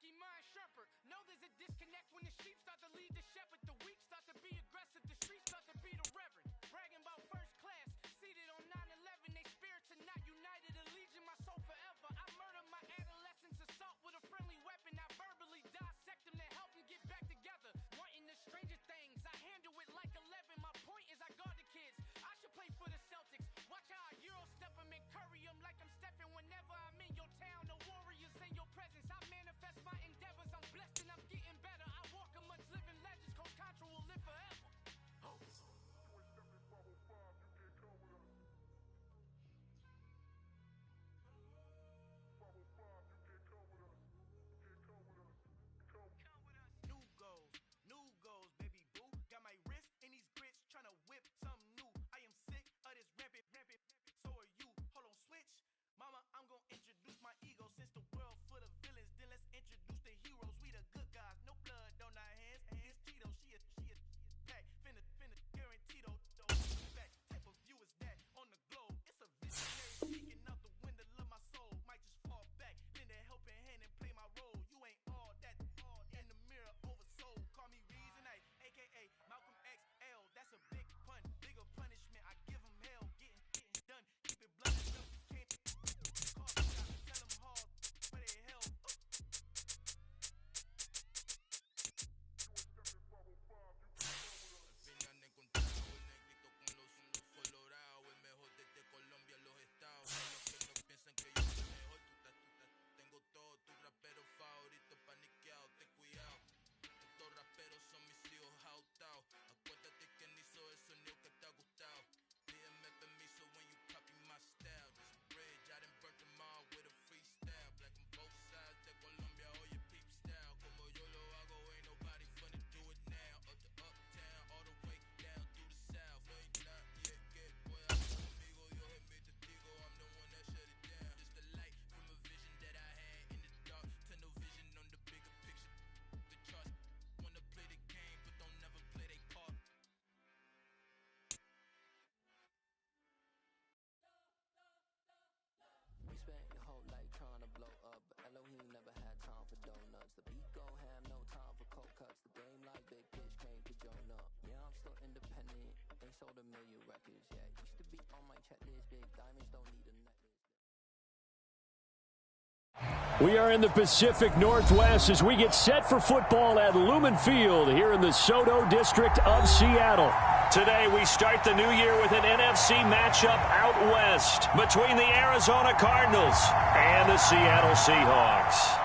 Rocky Mind Shepherd. Know there's a disconnect when the sheep start to lead the shepherd. The weak start to be aggressive. The streets start to be the reverend. Bragging about first class, seated on 9/11. They spirits are not united. Allegiant my soul forever. I murdered my adolescence assault with a friendly weapon. I verbally dissect them to help them get back together. Wanting the stranger things, I handle it like 11. My point is I guard the kids. I should play for the Celtics. Watch how I Euro step them and curry them like I'm stepping. Whenever I'm in your town, the warriors in your presence. I manifest my endeavors. I'm blessed and I'm getting better. I walk amongst living legends. Coach Contra will live forever. Oh. New goals, baby boo. Got my wrist in these grits, tryna whip something new. I am sick of this rampant. So are you. Hold on, switch. Mama, I'm gonna introduce my ego. Since the world full of villains, then let's introduce the heroes. We the good guys, no blood on our hands. It's Tito, she a pack. Finna, guaranteed that type of view is that on the globe. It's a visionary peeking out the window of my soul. Might just fall back, lend a helping hand and play my role. You ain't all that in the mirror oversold. Call me Reason A, aka Malcolm XL. That's a big pun, bigger punishment. I give them hell, getting done. Keep it blooded up, you can't call me out. Tell them hard where they hell. Al final encontrado el negrito con los unos colorados, el mejor desde Colombia a los Estados. A los que no piensan que yo soy mejor, tengo todo, tu rapero favorito paniqueado, ten cuidado. Estos raperos son mis hijos jautados. Acuérdate que ni hizo el sonido que te ha gustado. Pídeme permiso when you copy my style. This bridge, I done burnt them all with a freestyle. Black on both sides de Colombia, oye peep style. Como yo lo hago, ain't nobody funny do it now. Up to uptown, all the way down through the south. Ain't not yet que pueda conmigo, Dios es mi testigo. I'm the one that shut it down. Just a light from a vision that I had in the dark. Tunnel vision on the bigger picture. The charts wanna play the game, but don't never play their part. You spent your whole life trying to blow up, but Elohim never had time for donuts. The beat go ham, no time for cold cuts. The game like big pitch came to Jonah. Yeah, I'm still independent, ain't sold a million records yet. Used to be on my checklist, big diamonds don't need a necklace. We are in the Pacific Northwest as we get set for football at Lumen Field here in the Soto District of Seattle. Today we start the new year with an NFC matchup out west between the Arizona Cardinals and the Seattle Seahawks.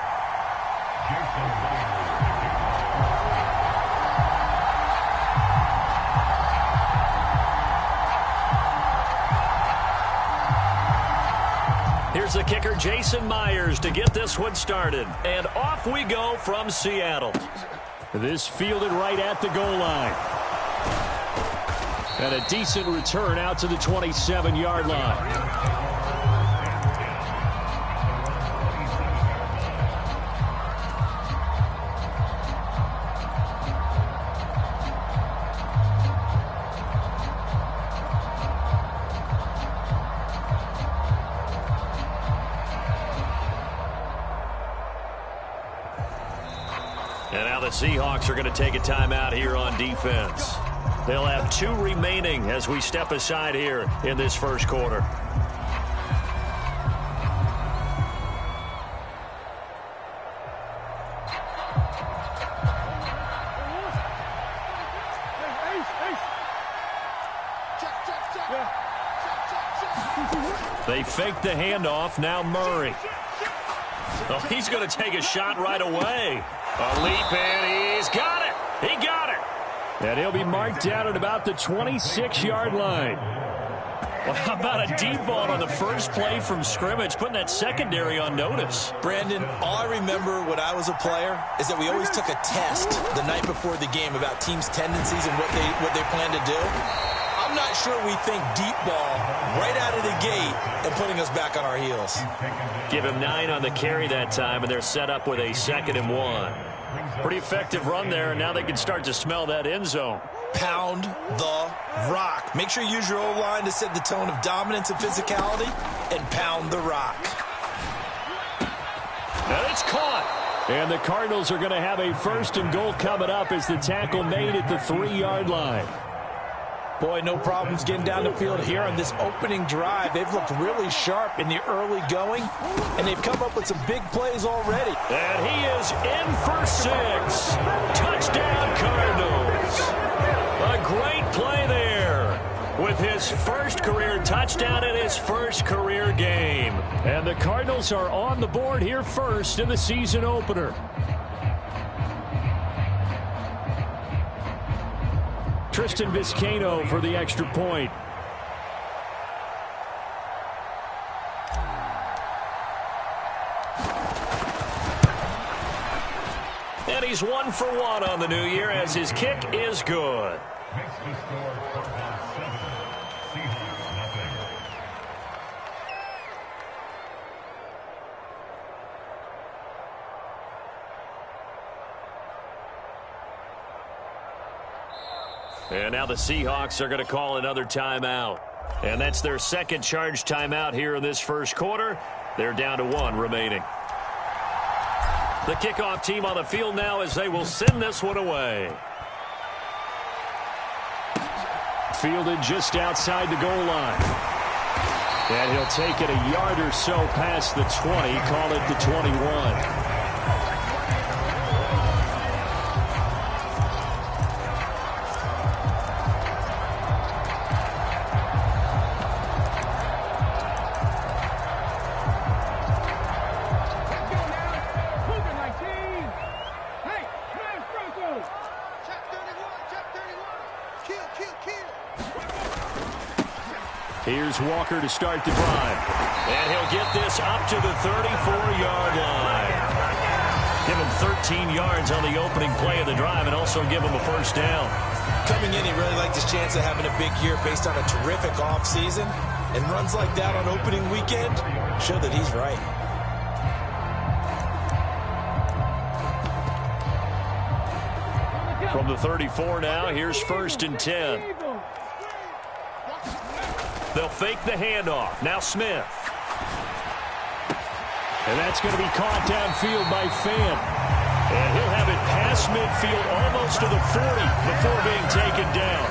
Here's the kicker, Jason Myers, to get this one started. And off we go from Seattle. This fielded right at the goal line. And a decent return out to the 27-yard line. And now the Seahawks are going to take a timeout here on defense. They'll have 2 remaining as we step aside here in this first quarter. They fake the handoff. Now Murray. Oh, he's going to take a shot right away. A leap, and he's got it. He got it. And he'll be marked down at about the 26-yard line. Well, how about a deep ball on the first play from scrimmage, putting that secondary on notice? Brandon, all I remember when I was a player is that we always took a test the night before the game about teams' tendencies and what they plan to do. I'm not sure we think deep ball right out of the gate and putting us back on our heels. Give him 9 on the carry that time, and they're set up with a 2nd and 1. Pretty effective run there, and now they can start to smell that end zone. Pound the rock. Make sure you use your O-line to set the tone of dominance and physicality, and pound the rock. And it's caught. And the Cardinals are going to have a 1st and goal coming up as the tackle made at the 3-yard line. Boy, no problems getting down the field here on this opening drive. They've looked really sharp in the early going, and they've come up with some big plays already. And he is in for 6. Touchdown, Cardinals. A great play there with his first career touchdown in his first career game. And the Cardinals are on the board here first in the season opener. Tristan Vizcaino for the extra point. And he's 1 for 1 on the new year as his kick is good. And now the Seahawks are going to call another timeout. And that's their second charge timeout here in this first quarter. They're down to 1 remaining. The kickoff team on the field now as they will send this one away. Fielded just outside the goal line. And he'll take it a yard or so past the 20, call it the 21. Here's Walker to start the drive. And he'll get this up to the 34-yard line. Give him 13 yards on the opening play of the drive and also give him a first down. Coming in, he really liked his chance of having a big year based on a terrific offseason. And runs like that on opening weekend show that he's right. From the 34 now, here's 1st and 10. They'll fake the handoff. Now Smith. And that's going to be caught downfield by Fant. And he'll have it past midfield almost to the 40 before being taken down.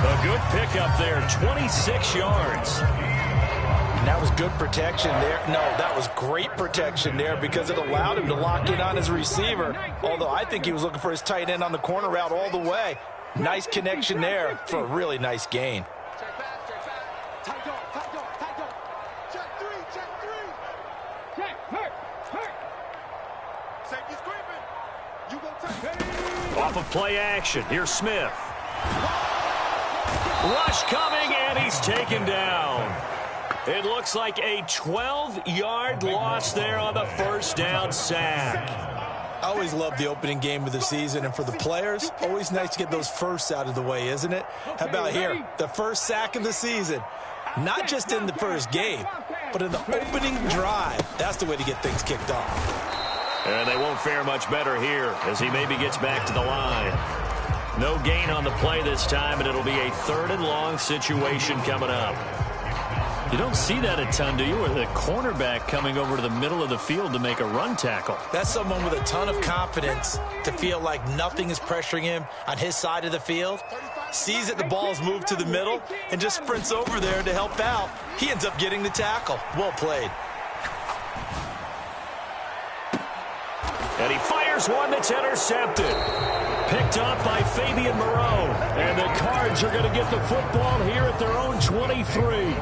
A good pickup there, 26 yards. And that was good protection there. No, that was great protection there because it allowed him to lock in on his receiver. Although I think he was looking for his tight end on the corner route all the way. Nice connection there for a really nice gain. Off of play action. Here's Smith. Rush coming, and he's taken down. It looks like a 12-yard loss there on the first down sack. I always love the opening game of the season, and for the players, always nice to get those firsts out of the way, isn't it? How about here? The first sack of the season. Not just in the first game, but in the opening drive. That's the way to get things kicked off. And they won't fare much better here as he maybe gets back to the line. No gain on the play this time, and it'll be a 3rd and long situation coming up. You don't see that a ton, do you? With a cornerback coming over to the middle of the field to make a run tackle. That's someone with a ton of confidence to feel like nothing is pressuring him on his side of the field. Sees that the ball's moved to the middle and just sprints over there to help out. He ends up getting the tackle. Well played. And he fires one that's intercepted. Picked up by Fabian Moreau. And the Cards are going to get the football here at their own 23.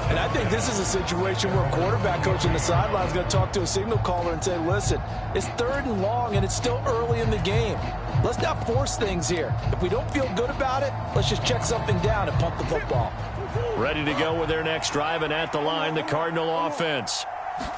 And I think this is a situation where a quarterback coach on the sideline is going to talk to a signal caller and say, listen, it's 3rd and long and it's still early in the game. Let's not force things here. If we don't feel good about it, let's just check something down and punt the football. Ready to go with their next drive, and at the line, the Cardinal offense.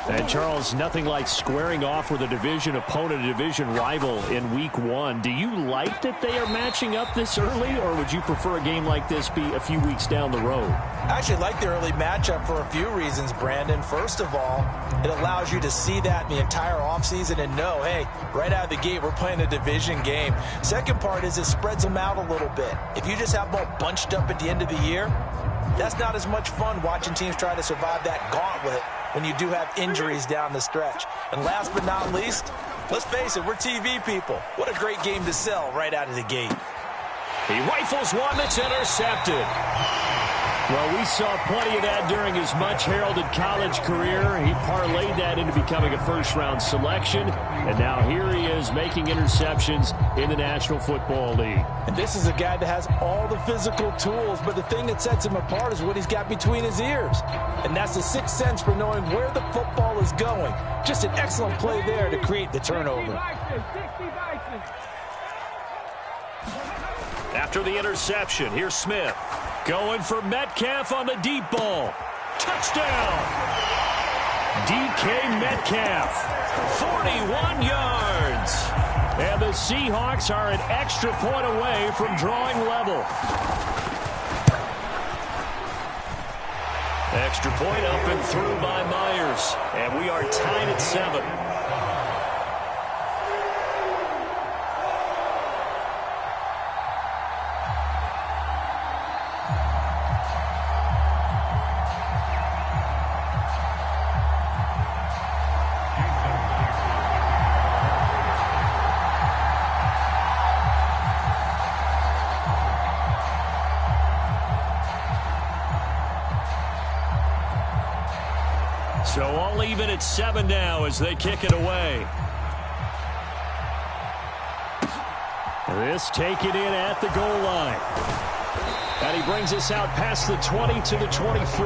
And, Charles, nothing like squaring off with a division opponent, a division rival in Week 1. Do you like that they are matching up this early, or would you prefer a game like this be a few weeks down the road? I actually like the early matchup for a few reasons, Brandon. First of all, it allows you to see that in the entire offseason and know, hey, right out of the gate, we're playing a division game. Second part is it spreads them out a little bit. If you just have them all bunched up at the end of the year, that's not as much fun watching teams try to survive that gauntlet when you do have injuries down the stretch. And last but not least, Let's face it, we're TV people. What a great game to sell right out of the gate. He rifles one that's intercepted. Well, we saw plenty of that during his much-heralded college career. He parlayed that into becoming a first-round selection, and now here he is making interceptions in the National Football League. And this is a guy that has all the physical tools, but the thing that sets him apart is what he's got between his ears. And that's the sixth sense for knowing where the football is going. Just an excellent play there to create the turnover. After the interception, here's Smith. Going for Metcalf on the deep ball. Touchdown! DK Metcalf, 41 yards. And the Seahawks are an extra point away from drawing level. Extra point up and through by Myers. And we are tied at 7. So all even at 7 now as they kick it away. This taken in at the goal line. And he brings us out past the 20 to the 24.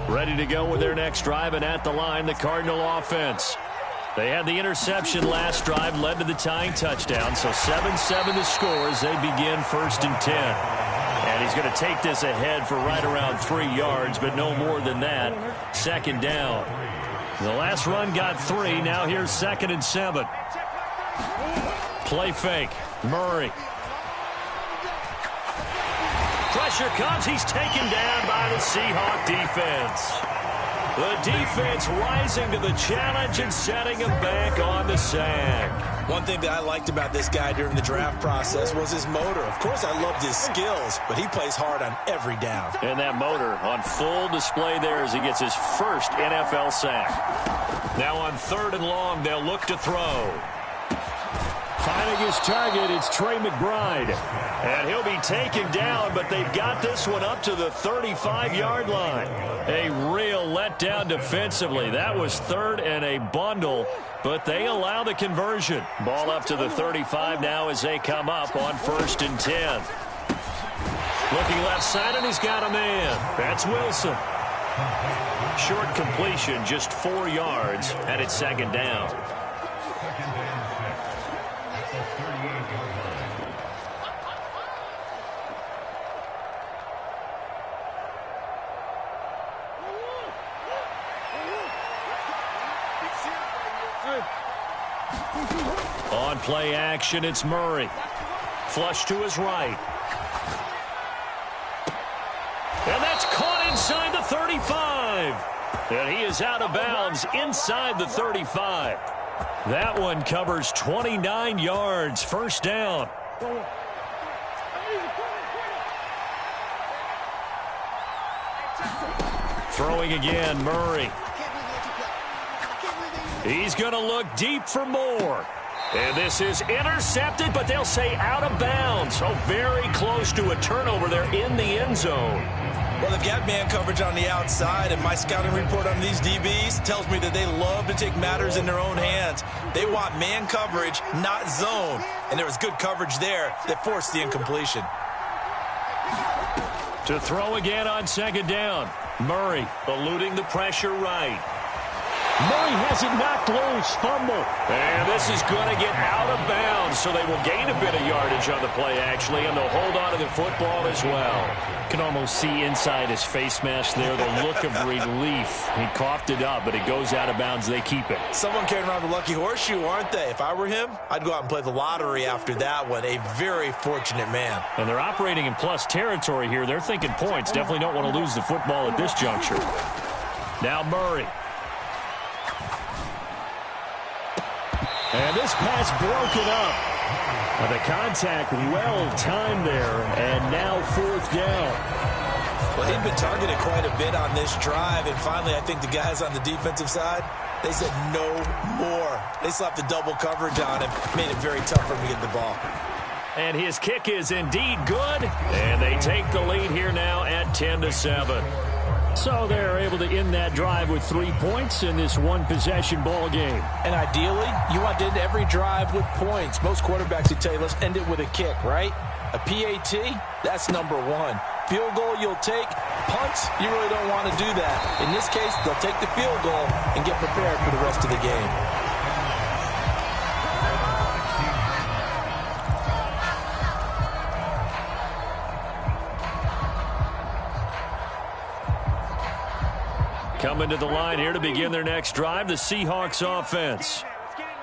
Ready to go with their next drive, and at the line, the Cardinal offense. They had the interception last drive, led to the tying touchdown, so 7-7 the score as they begin 1st and 10. And he's going to take this ahead for right around 3 yards, but no more than that. 2nd down. The last run got 3. Now here's 2nd and 7. Play fake. Murray. Pressure comes. He's taken down by the Seahawk defense. The defense rising to the challenge and setting him back on the sack. One thing that I liked about this guy during the draft process was his motor. Of course, I loved his skills, but he plays hard on every down. And that motor on full display there as he gets his first NFL sack. Now on 3rd and long, they'll look to throw. Finding his target, it's Trey McBride. And he'll be taken down, but they've got this one up to the 35-yard line. A real letdown defensively. That was 3rd and a bundle, but they allow the conversion. Ball up to the 35 now as they come up on 1st and 10. Looking left side, and he's got a man. That's Wilson. Short completion, just 4 yards, and it's 2nd down. On play action, it's Murray. Flush to his right. And that's caught inside the 35. And he is out of bounds inside the 35. That one covers 29 yards. 1st down. Throwing again, Murray. He's going to look deep for more. And this is intercepted, but they'll say out of bounds. So very close to a turnover there in the end zone. Well, they've got man coverage on the outside, and my scouting report on these DBs tells me that they love to take matters in their own hands. They want man coverage, not zone. And there was good coverage there that forced the incompletion. To throw again on 2nd down. Murray eluding the pressure right. Murray has it knocked loose. Fumble. And this is going to get out of bounds, so they will gain a bit of yardage on the play, actually, and they'll hold on to the football as well. You can almost see inside his face mask there the look of relief. He coughed it up, but it goes out of bounds. They keep it. Someone carrying around the lucky horseshoe, aren't they? If I were him, I'd go out and play the lottery after that one. A very fortunate man. And they're operating in plus territory here. They're thinking points. Definitely don't want to lose the football at this juncture. Now Murray. And this pass broken up. The contact well-timed there, and now 4th down. Well, he'd been targeted quite a bit on this drive, and finally I think the guys on the defensive side, they said no more. They slapped the double coverage on him, made it very tough for him to get the ball. And his kick is indeed good, and they take the lead here now at 10-7. So they're able to end that drive with 3 points in this one-possession ball game. And ideally, you want to end every drive with points. Most quarterbacks would tell you, let's end it with a kick, right? A PAT, that's number 1. Field goal you'll take. Punts, you really don't want to do that. In this case, they'll take the field goal and get prepared for the rest of the game. Coming to the line here to begin their next drive, the Seahawks offense.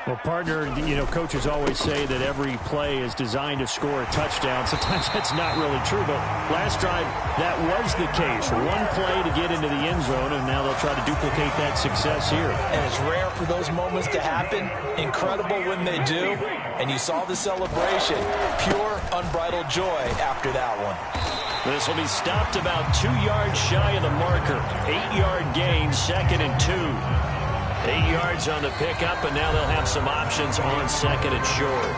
Well, partner, coaches always say that every play is designed to score a touchdown. Sometimes that's not really true, but last drive, that was the case. One play to get into the end zone, and now they'll try to duplicate that success here. And it's rare for those moments to happen. Incredible when they do. And you saw the celebration. Pure, unbridled joy after that one. This will be stopped about 2 yards shy of the marker. 8-yard gain, 2nd and 2. 8 yards on the pickup, and now they'll have some options on 2nd and short.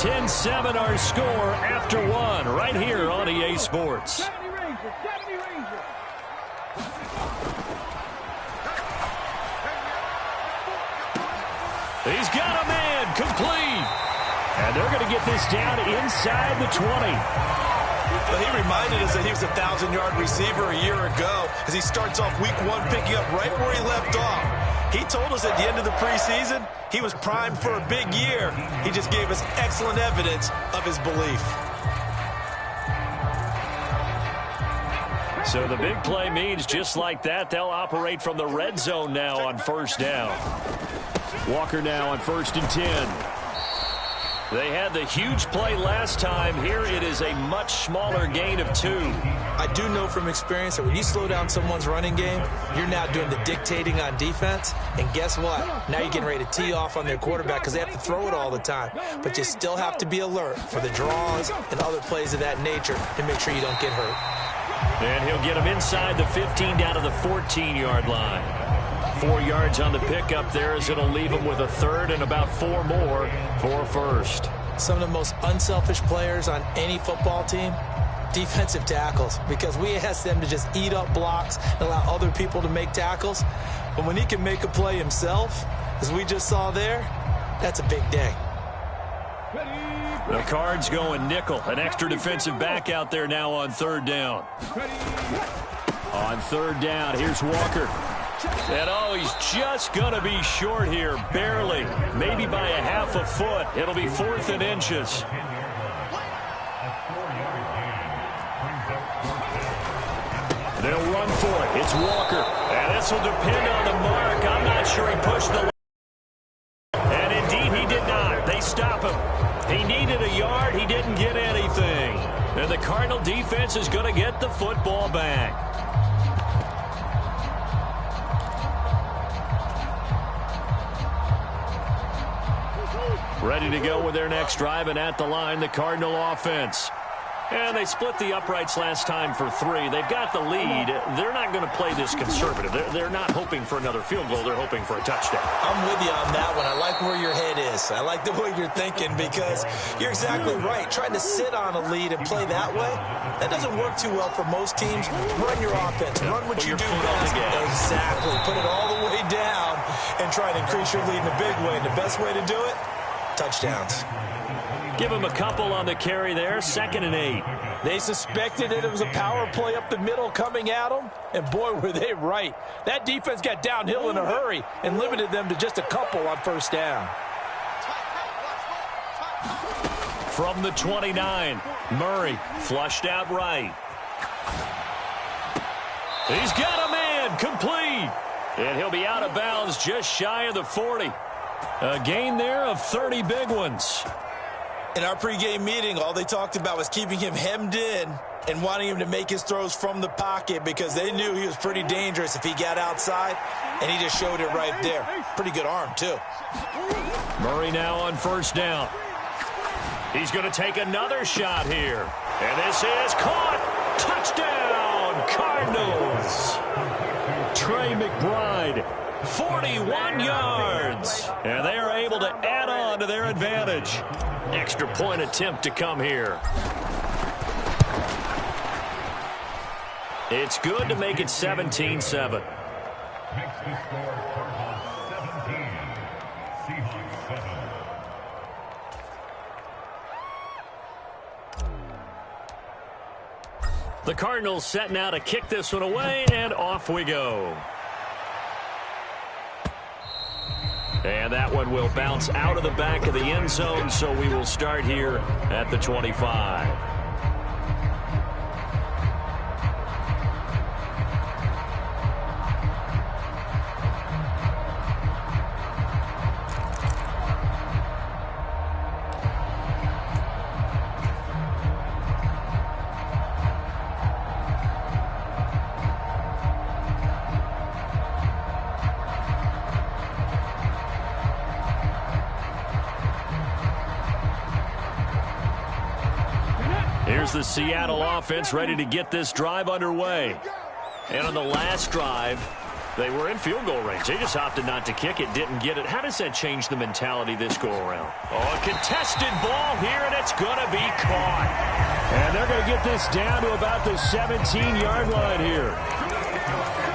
10-7 our score after 1 right here on EA Sports. He's got a man, complete. And they're going to get this down inside the 20. But he reminded us that he was a 1,000-yard receiver a year ago as he starts off week 1 picking up right where he left off. He told us at the end of the preseason he was primed for a big year. He just gave us excellent evidence of his belief. So the big play means just like that, they'll operate from the red zone now on 1st down. Walker now on 1st and 10. They had the huge play last time. Here it is a much smaller gain of 2. I do know from experience that when you slow down someone's running game, you're now doing the dictating on defense. And guess what? Now you're getting ready to tee off on their quarterback because they have to throw it all the time. But you still have to be alert for the draws and other plays of that nature to make sure you don't get hurt. And he'll get him inside the 15 down to the 14-yard line. 4 yards on the pickup there as it'll leave him with a 3rd and about 4 more for 1st. Some of the most unselfish players on any football team, defensive tackles, because we ask them to just eat up blocks and allow other people to make tackles. But when he can make a play himself, as we just saw there, that's a big day. The Cards going nickel. An extra defensive back out there now on 3rd down. On 3rd down, here's Walker. And he's just going to be short here, barely. Maybe by a half a foot. It'll be 4th and inches. They'll run for it. It's Walker. And this will depend on the mark. I'm not sure he pushed the line. And indeed, he did not. They stop him. He needed a yard. He didn't get anything. And the Cardinal defense is going to get the football back. Ready to go with their next drive, and at the line, the Cardinal offense. And they split the uprights last time for 3. They've got the lead. They're not going to play this conservative. They're not hoping for another field goal. They're hoping for a touchdown. I'm with you on that one. I like where your head is. I like the way you're thinking because you're exactly right. Trying to sit on a lead and play that way, that doesn't work too well for most teams. Run your offense. Run what you do best. Exactly. Put it all the way down and try to increase your lead in a big way. And the best way to do it, touchdowns. Give him a couple on the carry there. 2nd and 8. They suspected that it was a power play up the middle coming at them, and boy, were they right. That defense got downhill in a hurry and limited them to just a couple on 1st down. From the 29, Murray flushed out right. He's got a man, complete. And he'll be out of bounds just shy of the 40. A gain there of 30 big ones. In our pregame meeting, all they talked about was keeping him hemmed in and wanting him to make his throws from the pocket because they knew he was pretty dangerous if he got outside. and he just showed it right there. Pretty good arm, too. Murray now on first down. He's going to take another shot here. And this is caught. Touchdown, Cardinals. Trey McBride, 41 yards. And they are able to add on to their advantage. Extra point attempt to come here. It's good to make it 17-7. The Cardinals setting out to kick this one away, and off we go. And that one will bounce out of the back of the end zone, so we will start here at the 25. Here's the Seattle offense ready to get this drive underway. And on the last drive, they were in field goal range. They just opted not to kick it, didn't get it. How does that change the mentality this go-around? Oh, a contested ball here, and it's going to be caught. And they're going to get this down to about the 17-yard line here.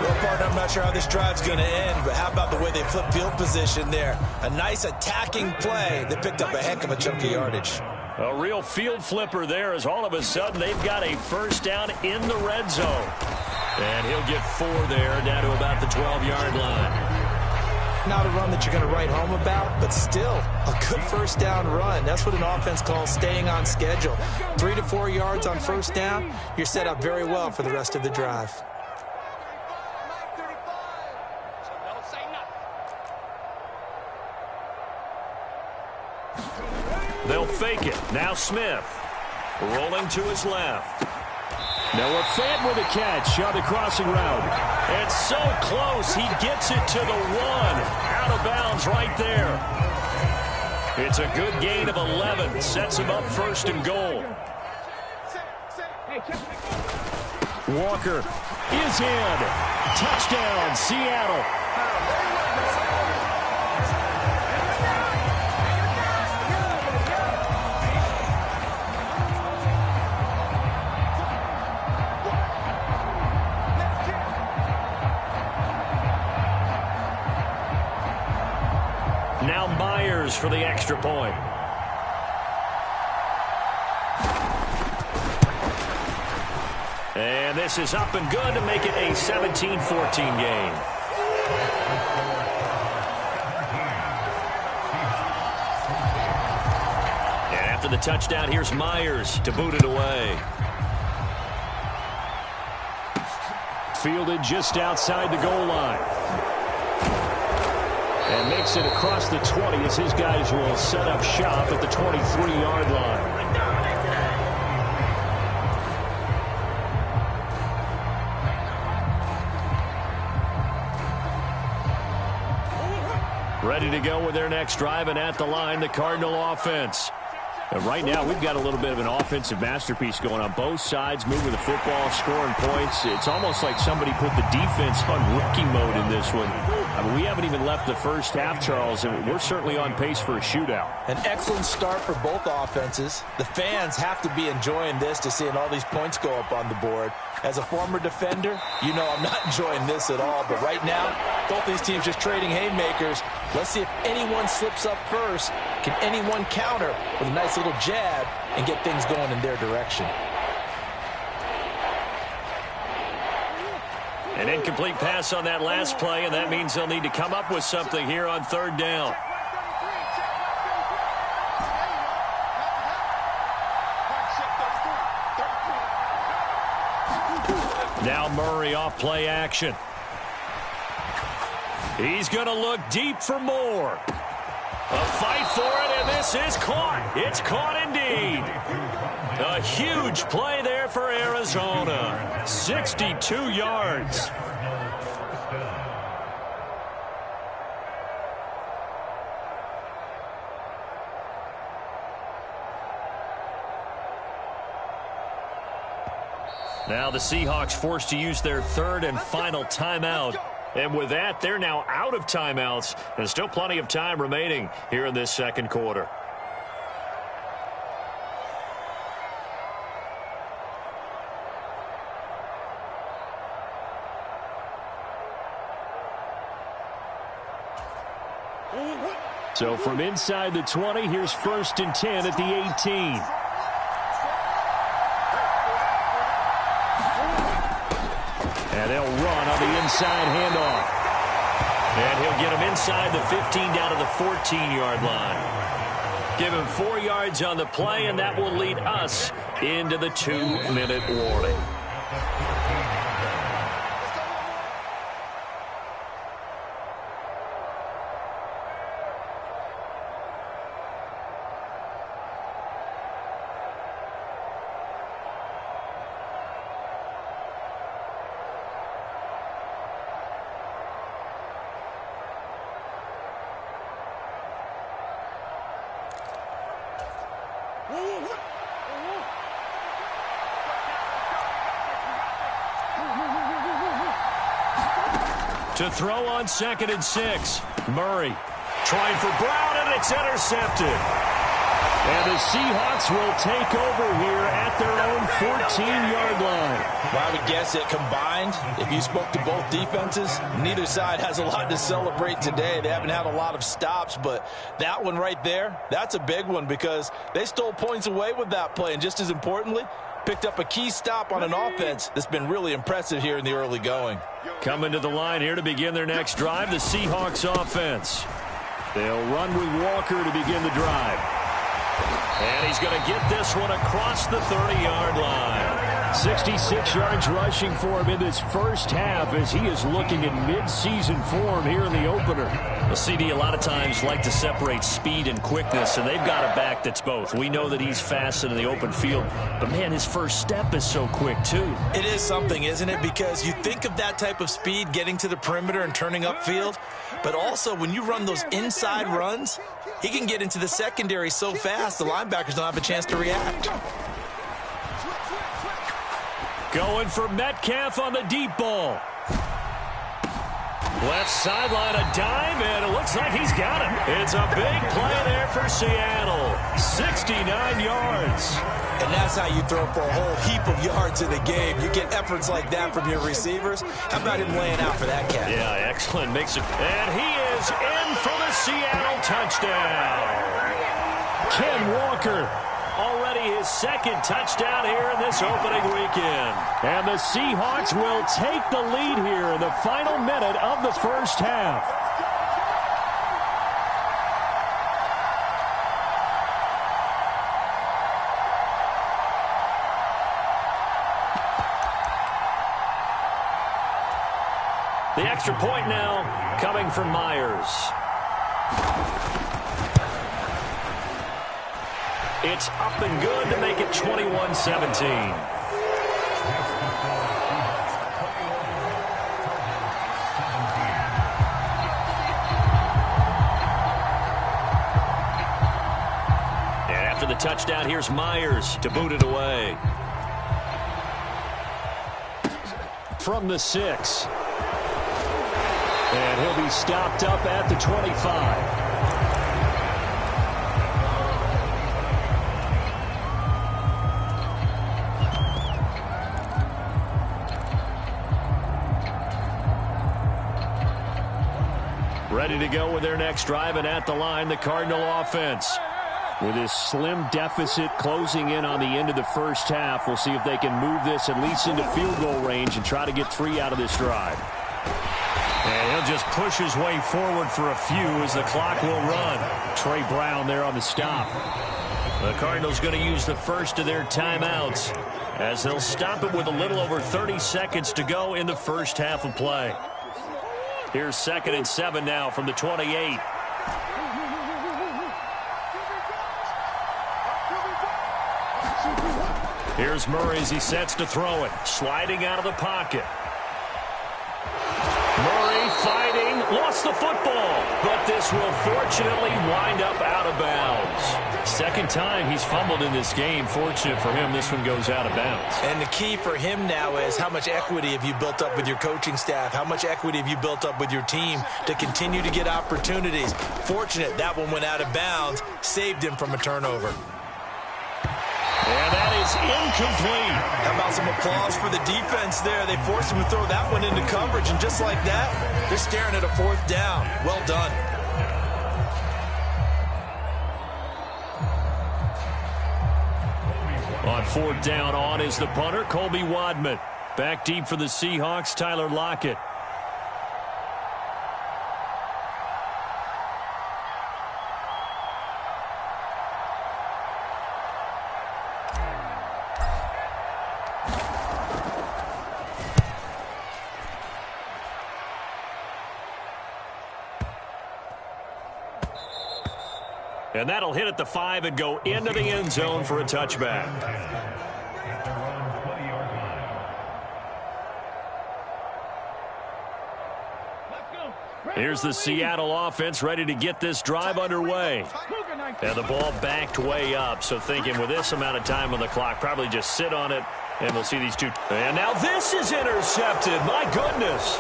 Well, partner, I'm not sure how this drive's going to end, but how about the way they flip field position there? A nice attacking play that picked up a heck of a chunk of yardage. A real field flipper there, as all of a sudden they've got a first down in the red zone. And he'll get 4 there, down to about the 12-yard line. Not a run that you're going to write home about, but still a good first down run. That's what an offense calls staying on schedule. 3 to 4 yards on first down, you're set up very well for the rest of the drive. They'll fake it. Now Smith rolling to his left. Noah Fant with a catch on the crossing route. It's so close. He gets it to the 1. Out of bounds right there. It's a good gain of 11. Sets him up first and goal. Walker is in. Touchdown, Seattle. Now Myers for the extra point. And this is up and good to make it a 17-14 game. And after the touchdown, here's Myers to boot it away. Fielded just outside the goal line. And makes it across the 20 as his guys will set up shop at the 23-yard line. Ready to go with their next drive, and at the line, the Cardinal offense. And right now, we've got a little bit of an offensive masterpiece going on. Both sides moving the football, scoring points. It's almost like somebody put the defense on rookie mode in this one. I mean, we haven't even left the first half, Charles, and we're certainly on pace for a shootout. An excellent start for both offenses. The fans have to be enjoying this to seeing all these points go up on the board. As a former defender, you know I'm not enjoying this at all. But right now, both these teams just trading haymakers. Let's see if anyone slips up first. Can anyone counter with a nice little jab and get things going in their direction? An incomplete pass on that last play, and that means they'll need to come up with something here on third down. Now Murray off play action. He's going to look deep for more. A fight for it, and this is caught. It's caught indeed. A huge play there for Arizona. 62 yards. Now the Seahawks forced to use their third and final timeout. And with that, they're now out of timeouts. There's still plenty of time remaining here in this second quarter. So from inside the 20, here's 1st and 10 at the 18. And they'll run on the inside handoff. And he'll get him inside the 15 down to the 14-yard line. Give him 4 yards on the play, and that will lead us into the 2-minute warning. To throw on 2nd and 6. Murray trying for Brown, and it's intercepted. And the Seahawks will take over here at their own 14-yard line. Well, I would guess that combined, if you spoke to both defenses, neither side has a lot to celebrate today. They haven't had a lot of stops, but that one right there, that's a big one because they stole points away with that play. And just as importantly, picked up a key stop on an offense that's been really impressive here in the early going. Coming to the line here to begin their next drive, the Seahawks offense. They'll run with Walker to begin the drive. And he's going to get this one across the 30-yard line. 66 yards rushing for him in this first half as he is looking in mid-season form here in the opener. Well, CD, a lot of times like to separate speed and quickness, and they've got a back that's both. We know that he's fast in the open field, but, man, his first step is so quick, too. It is something, isn't it? Because you think of that type of speed getting to the perimeter and turning upfield, but also when you run those inside runs, he can get into the secondary so fast the linebackers don't have a chance to react. Going for Metcalf on the deep ball. Left sideline, a dive, and it looks like he's got it. It's a big play there for Seattle. 69 yards. And that's how you throw for a whole heap of yards in the game. You get efforts like that from your receivers. How about him laying out for that cat? Yeah, excellent. Makes it. And he is in for the Seattle touchdown. Ken Walker. Already his second touchdown here in this opening weekend. And the Seahawks will take the lead here in the final minute of the first half. The extra point now coming from Myers. It's up and good to make it 21-17. And after the touchdown, here's Myers to boot it away. From the 6. And he'll be stopped up at the 25. Ready to go with their next drive, and at the line, the Cardinal offense. With this slim deficit closing in on the end of the first half, we'll see if they can move this at least into field goal range and try to get 3 out of this drive. And he'll just push his way forward for a few as the clock will run. Trey Brown there on the stop. The Cardinals going to use the first of their timeouts as they'll stop it with a little over 30 seconds to go in the first half of play. Here's 2nd and 7 now from the 28. Here's Murray as he sets to throw it. Sliding out of the pocket. Murray fighting. Lost the football. But this will fortunately wind up out of bounds. Second time he's fumbled in this game. Fortunate for him, this one goes out of bounds. And the key for him now is how much equity have you built up with your coaching staff? How much equity have you built up with your team to continue to get opportunities? Fortunate that one went out of bounds, saved him from a turnover. And that is incomplete. How about some applause for the defense there? They forced him to throw that one into coverage, and just like that, they're staring at a fourth down. Well done. On fourth down, on is the punter, Colby Wadman. Back deep for the Seahawks, Tyler Lockett. And that'll hit at the 5 and go into the end zone for a touchback. Here's the Seattle offense ready to get this drive underway. And the ball backed way up, so thinking with this amount of time on the clock, probably just sit on it, and we'll see these two. And now this is intercepted. My goodness.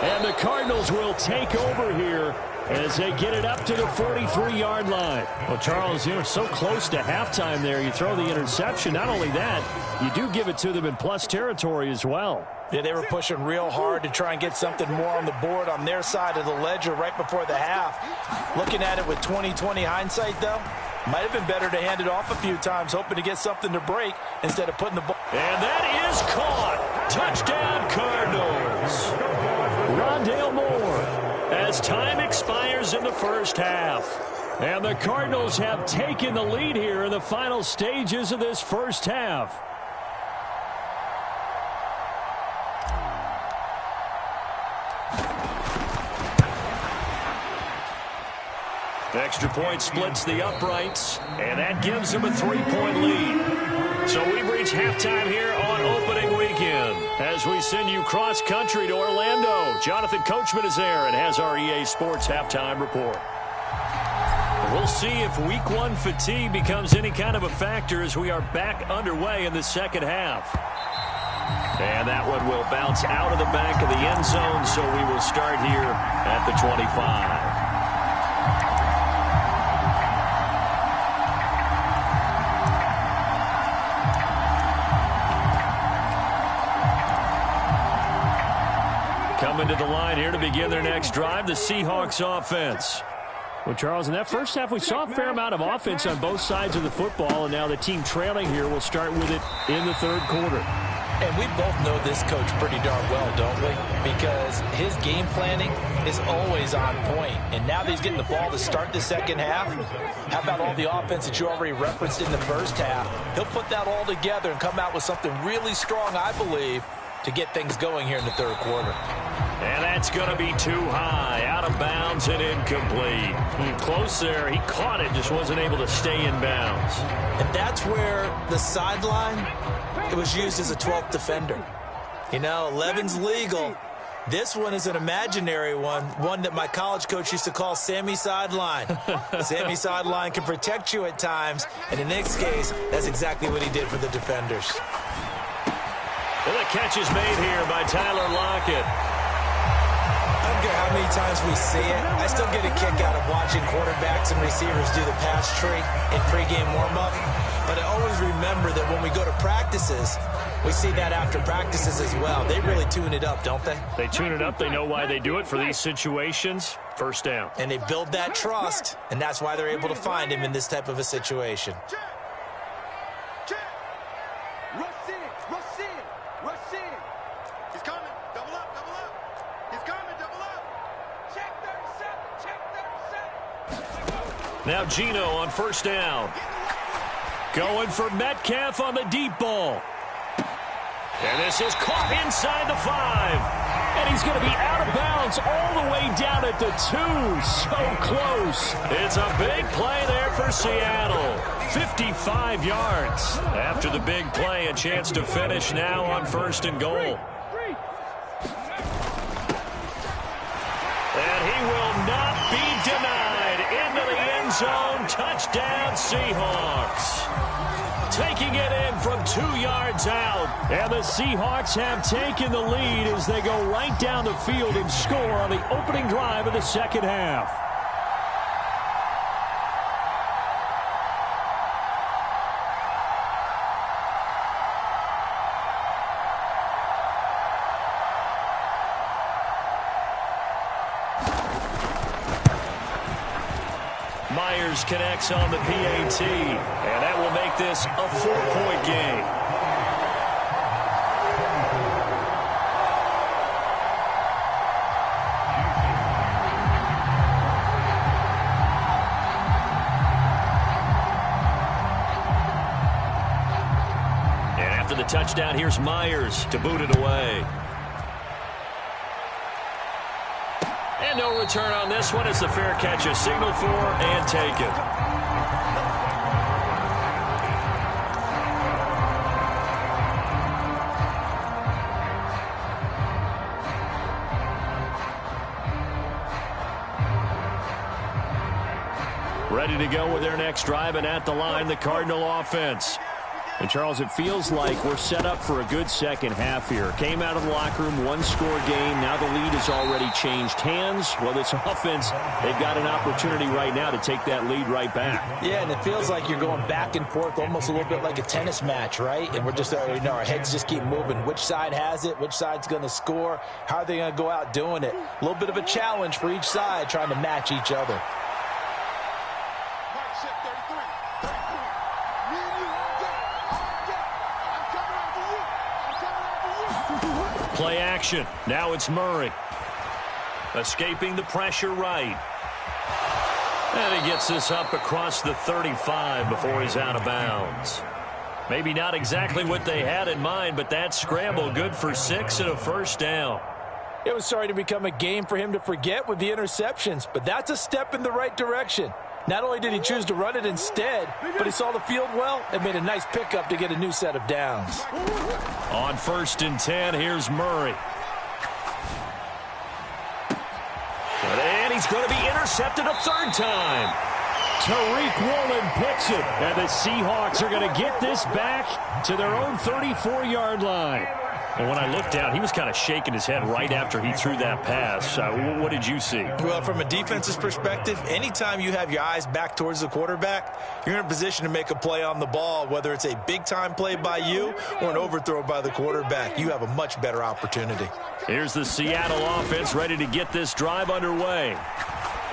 And the Cardinals will take over here as they get it up to the 43-yard line. Well, Charles, so close to halftime there. You throw the interception. Not only that, you do give it to them in plus territory as well. Yeah, they were pushing real hard to try and get something more on the board on their side of the ledger right before the half. Looking at it with 20/20 hindsight, though, might have been better to hand it off a few times, hoping to get something to break instead of putting the ball. And that is caught. Touchdown, Cardinals. Rondale Moore. As time expires in the first half. And the Cardinals have taken the lead here in the final stages of this first half. Extra point splits the uprights, and that gives them a 3-point lead. So we've reached halftime here on opening weekend. As we send you cross-country to Orlando, Jonathan Coachman is there and has our EA Sports halftime report. We'll see if Week 1 fatigue becomes any kind of a factor as we are back underway in the second half. And that one will bounce out of the back of the end zone, so we will start here at the 25. Coming to the line here to begin their next drive, the Seahawks offense. Well, Charles, in that first half, we saw a fair amount of offense on both sides of the football, and now the team trailing here will start with it in the third quarter. And we both know this coach pretty darn well, don't we? Because his game planning is always on point. And now that he's getting the ball to start the second half, how about all the offense that you already referenced in the first half? He'll put that all together and come out with something really strong, I believe, to get things going here in the third quarter. And that's going to be too high, out of bounds and incomplete. Close there. He caught it, just wasn't able to stay in bounds. And that's where the sideline, it was used as a 12th defender. 11's legal. This one is an imaginary one that my college coach used to call Sammy Sideline. Sammy Sideline can protect you at times, and in this case, that's exactly what he did for the defenders. Well, the catch is made here by Tyler Lockett. I don't care how many times we see it. I still get a kick out of watching quarterbacks and receivers do the pass tree in pregame warm-up. But I always remember that when we go to practices, we see that after practices as well. They really tune it up, don't they? They tune it up. They know why they do it for these situations. First down. And they build that trust, and that's why they're able to find him in this type of a situation. Now Gino on first down. Going for Metcalf on the deep ball. And this is caught inside the 5. And he's going to be out of bounds all the way down at the 2. So close. It's a big play there for Seattle. 55 yards. After the big play, a chance to finish now on first and goal. And he will not be denied. Into the end zone. Touchdown, Seahawks. Taking it in from 2 yards out. And the Seahawks have taken the lead as they go right down the field and score on the opening drive of the second half. Myers connects on the PAT, and that will make this a 4-point game. And after the touchdown, here's Myers to boot it away. And no return on this one. It's the fair catch, a signal for and taken. Ready to go with their next drive, and at the line, the Cardinal offense. And, Charles, it feels like we're set up for a good second half here. Came out of the locker room, one-score game. Now the lead has already changed hands. Well, this offense, they've got an opportunity right now to take that lead right back. Yeah, and it feels like you're going back and forth, almost a little bit like a tennis match, right? And we're just, our heads just keep moving. Which side has it? Which side's going to score? How are they going to go out doing it? A little bit of a challenge for each side, trying to match each other. Play action. Now it's Murray. Escaping the pressure right. And he gets this up across the 35 before he's out of bounds. Maybe not exactly what they had in mind, but that scramble good for 6 and a first down. It was starting to become a game for him to forget with the interceptions, but that's a step in the right direction. Not only did he choose to run it instead, but he saw the field well and made a nice pickup to get a new set of downs. On 1st and 10, here's Murray. And he's going to be intercepted a third time. Tariq Woolen picks it, and the Seahawks are going to get this back to their own 34-yard line. And when I looked down, he was kind of shaking his head right after he threw that pass. What did you see? Well, from a defense's perspective, anytime you have your eyes back towards the quarterback, you're in a position to make a play on the ball, whether it's a big-time play by you or an overthrow by the quarterback. You have a much better opportunity. Here's the Seattle offense ready to get this drive underway.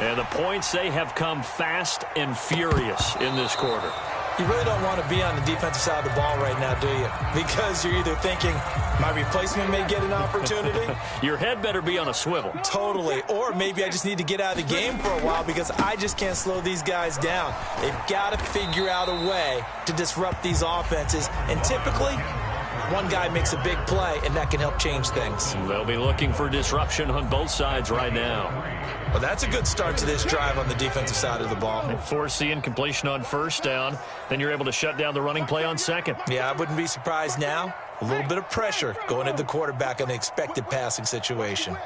And the points, they have come fast and furious in this quarter. You really don't want to be on the defensive side of the ball right now, do you? Because you're either thinking, my replacement may get an opportunity. Your head better be on a swivel. Totally. Or maybe I just need to get out of the game for a while because I just can't slow these guys down. They've got to figure out a way to disrupt these offenses. And typically, one guy makes a big play, and that can help change things. They'll be looking for disruption on both sides right now. Well, that's a good start to this drive on the defensive side of the ball. They force the incompletion on 1st down. Then you're able to shut down the running play on 2nd. Yeah, I wouldn't be surprised now. A little bit of pressure going at the quarterback in an expected passing situation.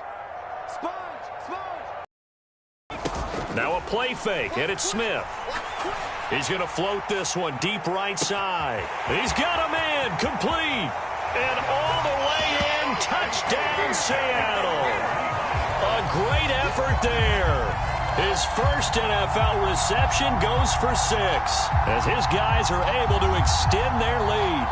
Now a play fake, and it's Smith. He's going to float this one deep right side. He's got a man complete. And all the way in, touchdown Seattle. A great effort there. His first NFL reception goes for 6 as his guys are able to extend their lead.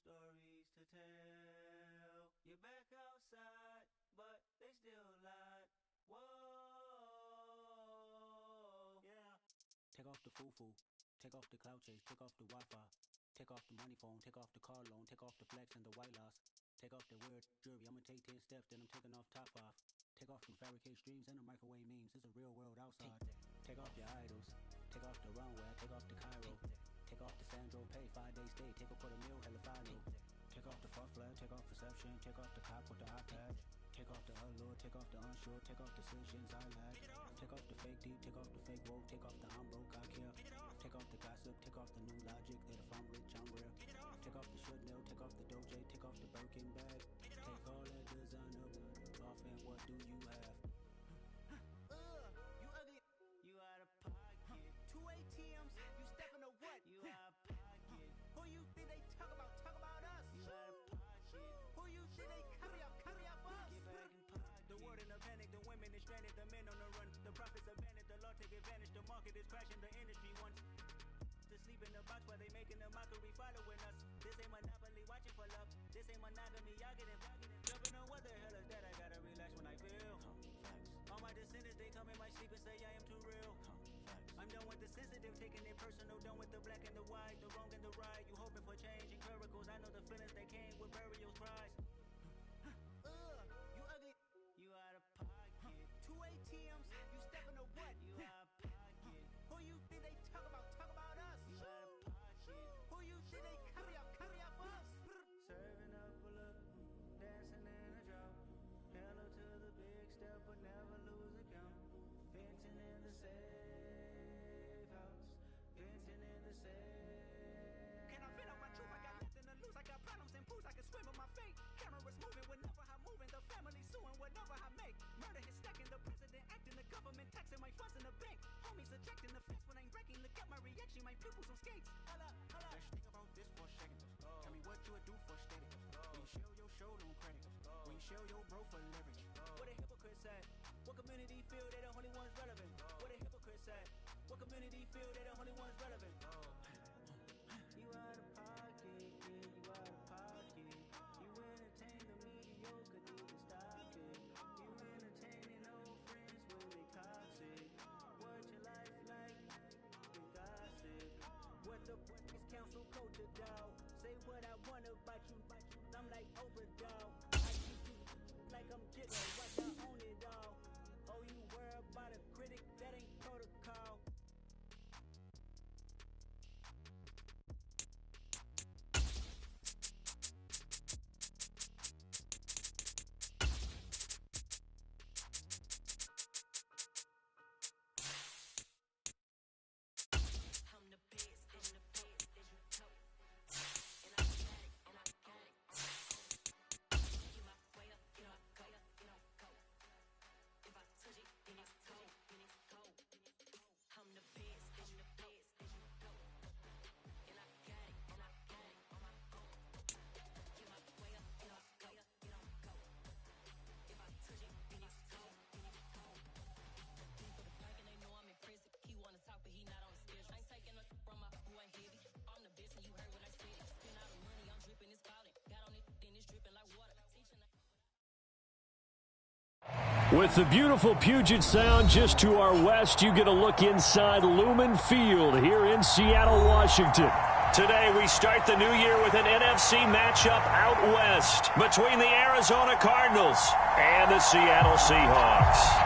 stories to tell. You're back outside, but they still lied. Whoa, yeah. Take off the foo-foo, take off the cloud chase, take off the Wi-Fi, take off the money phone, take off the car loan, take off the flex and the white loss, take off the weird jewelry. I'ma take 10 steps, then I'm taking off top 5. Take off them fabricated streams and the microwave memes. It's a real world outside. Take off your idols, take off the runway, take off the Cairo, take off the Sandro Pay, 5-day stay, take a $250,000, hella final. Take off the fuck flag, take off perception, take off the cop with the iPad. Take off the allure, take off the unsure, take off decisions I lack. Take off the fake deep, take off the fake woke, take off the I'm broke, I care. Take off the gossip, take off the new logic that if I'm rich, I'm rare. Take off the should know, take off the doje, take off the Birkin bag. Take all that designer off and what do you have? You ugly, you out of pocket. 2 ATMs, you stepping to what? You out of pocket. Who you think they talk about us? You out of pocket. Who you think they carry up us? Get back in pocket. The world in a panic, the women is stranded, the men on the run. The profits abandoned, the law take advantage, the market is crashing, the industry wants to sleep in the box while they making a mockery following us. This ain't monopoly, watching for love. This ain't monogamy, y'all getting jumping on what the hell is that? I gotta relax when I feel. All my descendants, they come in my sleep and say I am too real. I'm done with the sensitive, taking it personal, done with the black and the white, the wrong and the right. You hoping for change and miracles, I know the feelings that came with burial cries. You ugly, you out of pocket. 2 ATMs, you stepping to what? You out of pocket. Who you think they talk about us? You out of pocket. Who you think they carry up us? Serving up a look, dancing in a drought. Hello to the big step, but never lose a count. Venting in the safe house, venting in the safe. Can I vent out my truth? I got nothing to lose. I got problems and pools. I can swim with my fate. Cameras moving whenever I'm moving. The family suing whatever I make. Murder is stacking. The president acting. The government taxing my funds in the bank. Homies ejecting the fence when I'm breaking. Look at my reaction. My pupils on skates. Holla, holla. Let's think about this for a second. Tell me what you would do for steady. When you show your show, no credit. When you show your bro for leverage. What a hypocrite said. What community feel they the only ones relevant? What a hypocrite said. What community feel they the only ones relevant? You out of pocket, yeah, you out of pocket. You entertain the mediocre, need to stop it. You entertaining old friends when they toxic. What your life like? The gossip. What the is council culture, dog? Say what I want about you. I'm like Oprah, dog. I keep you like I'm jigger. Watch I own it, dog. Oh, you worry about a critic? That ain't protocol. With the beautiful Puget Sound just to our west, you get a look inside Lumen Field here in Seattle, Washington. Today, we start the new year with an NFC matchup out west between the Arizona Cardinals and the Seattle Seahawks.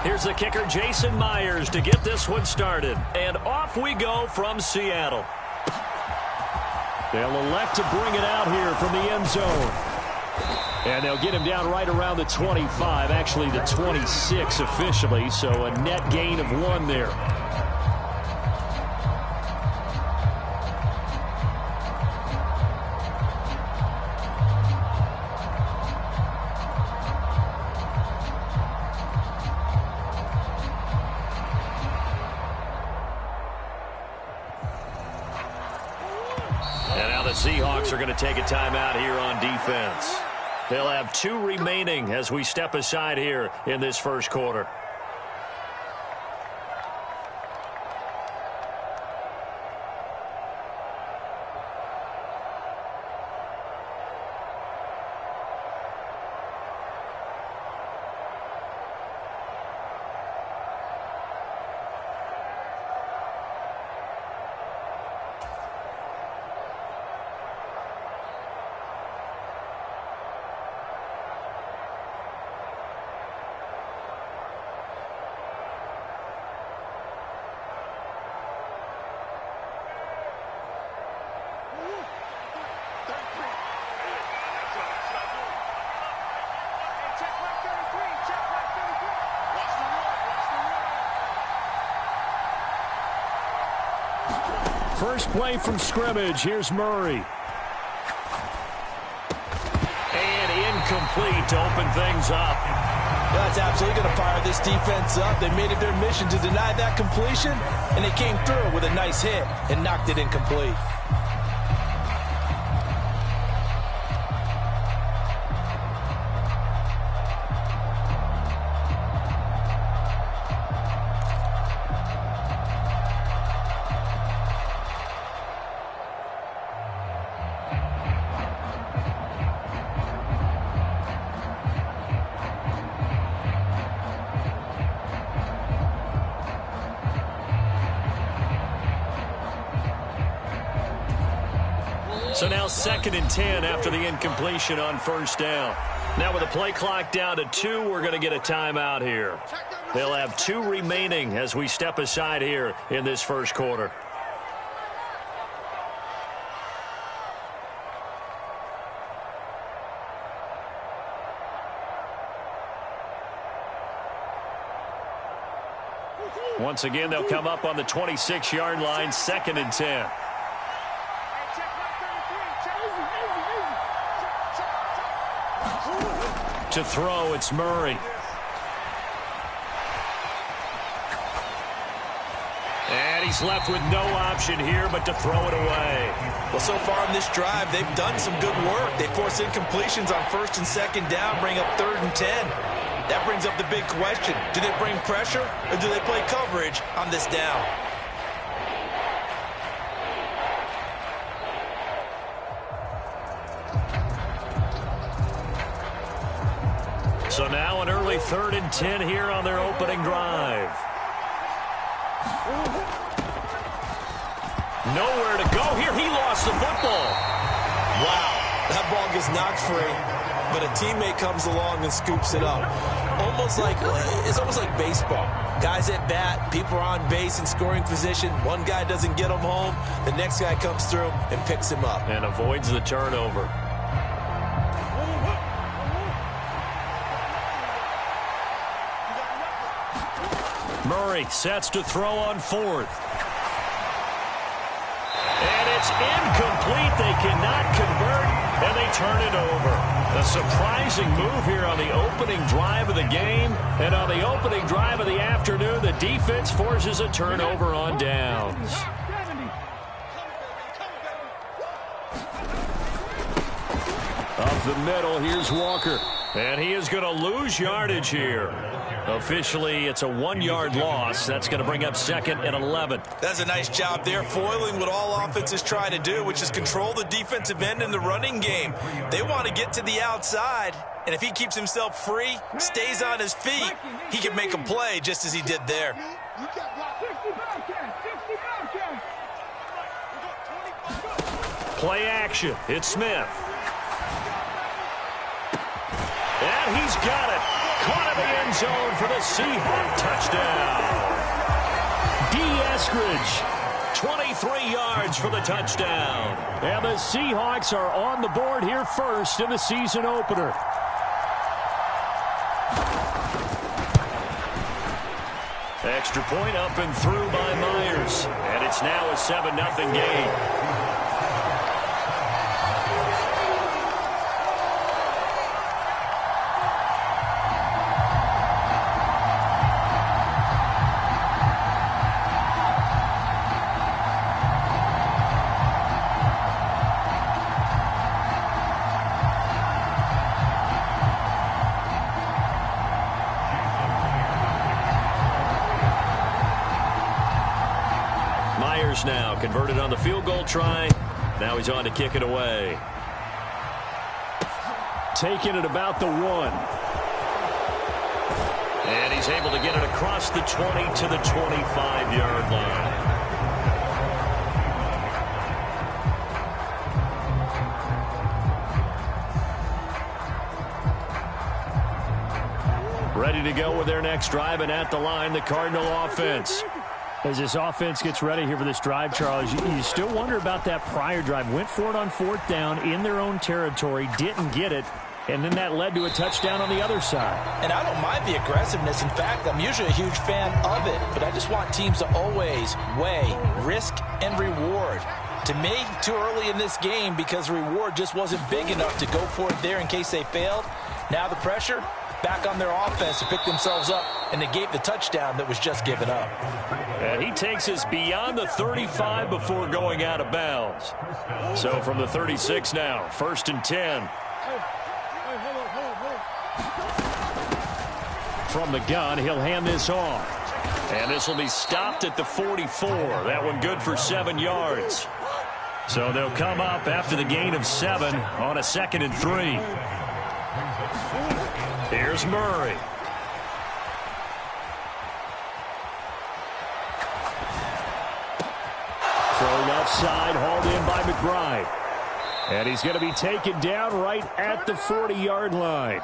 Here's the kicker, Jason Myers, to get this one started. And off we go from Seattle. They'll elect to bring it out here from the end zone. And they'll get him down right around the 25, actually the 26 officially, so a net gain of 1 there. the Seahawks are going to take a timeout here on defense. They'll have 2 remaining as we step aside here in this first quarter. First play from scrimmage. Here's Murray. And incomplete to open things up. That's absolutely going to fire this defense up. They made it their mission to deny that completion, and they came through with a nice hit and knocked it incomplete. So now 2nd and 10 after the incompletion on first down. Now with the play clock down to 2, we're going to get a timeout here. They'll have 2 remaining as we step aside here in this first quarter. Once again, they'll come up on the 26-yard line, 2nd and 10. To throw, it's Murray. And he's left with no option here but to throw it away. Well, so far in this drive, they've done some good work. They force incompletions on 1st and 2nd down, bring up 3rd and 10. That brings up the big question. Do they bring pressure or do they play coverage on this down? So now an early 3rd and 10 here on their opening drive. Nowhere to go here. He lost the football. Wow, that ball gets knocked free, but a teammate comes along and scoops it up. It's almost like baseball. Guys at bat, people are on base in scoring position. One guy doesn't get him home. The next guy comes through and picks him up. And avoids the turnover. Murray sets to throw on 4th. And it's incomplete. They cannot convert, and they turn it over. A surprising move here on the opening drive of the game. And on the opening drive of the afternoon, the defense forces a turnover on downs. Up the middle, here's Walker. And he is going to lose yardage here. Officially, it's a 1-yard loss. That's going to bring up 2nd and 11. That's a nice job there, foiling what all offenses try to do, which is control the defensive end in the running game. They want to get to the outside, and if he keeps himself free, stays on his feet, he can make a play just as he did there. Play action. It's Smith. And he's got it. Caught in the end zone for the Seahawk touchdown. Eskridge, 23 yards for the touchdown. And the Seahawks are on the board here first in the season opener. Extra point up and through by Myers. And it's now a 7-0 game. first now. Converted on the field goal try. Now he's on to kick it away. Taking it about the 1. And he's able to get it across the 20 to the 25-yard line. Ready to go with their next drive, and at the line, the Cardinal offense. As this offense gets ready here for this drive, Charles, you still wonder about that prior drive. Went for it on 4th down in their own territory, didn't get it, and then that led to a touchdown on the other side. And I don't mind the aggressiveness. In fact, I'm usually a huge fan of it, but I just want teams to always weigh risk and reward. To me, too early in this game because the reward just wasn't big enough to go for it there in case they failed. Now the pressure back on their offense to pick themselves up and negate the touchdown that was just given up. And he takes us beyond the 35 before going out of bounds. So from the 36 now, 1st and 10. From the gun, he'll hand this off. And this will be stopped at the 44. That one good for 7 yards. So they'll come up after the gain of 7 on a 2nd and 3. Here's Murray. Thrown offside, hauled in by McBride. And he's going to be taken down right at the 40-yard line.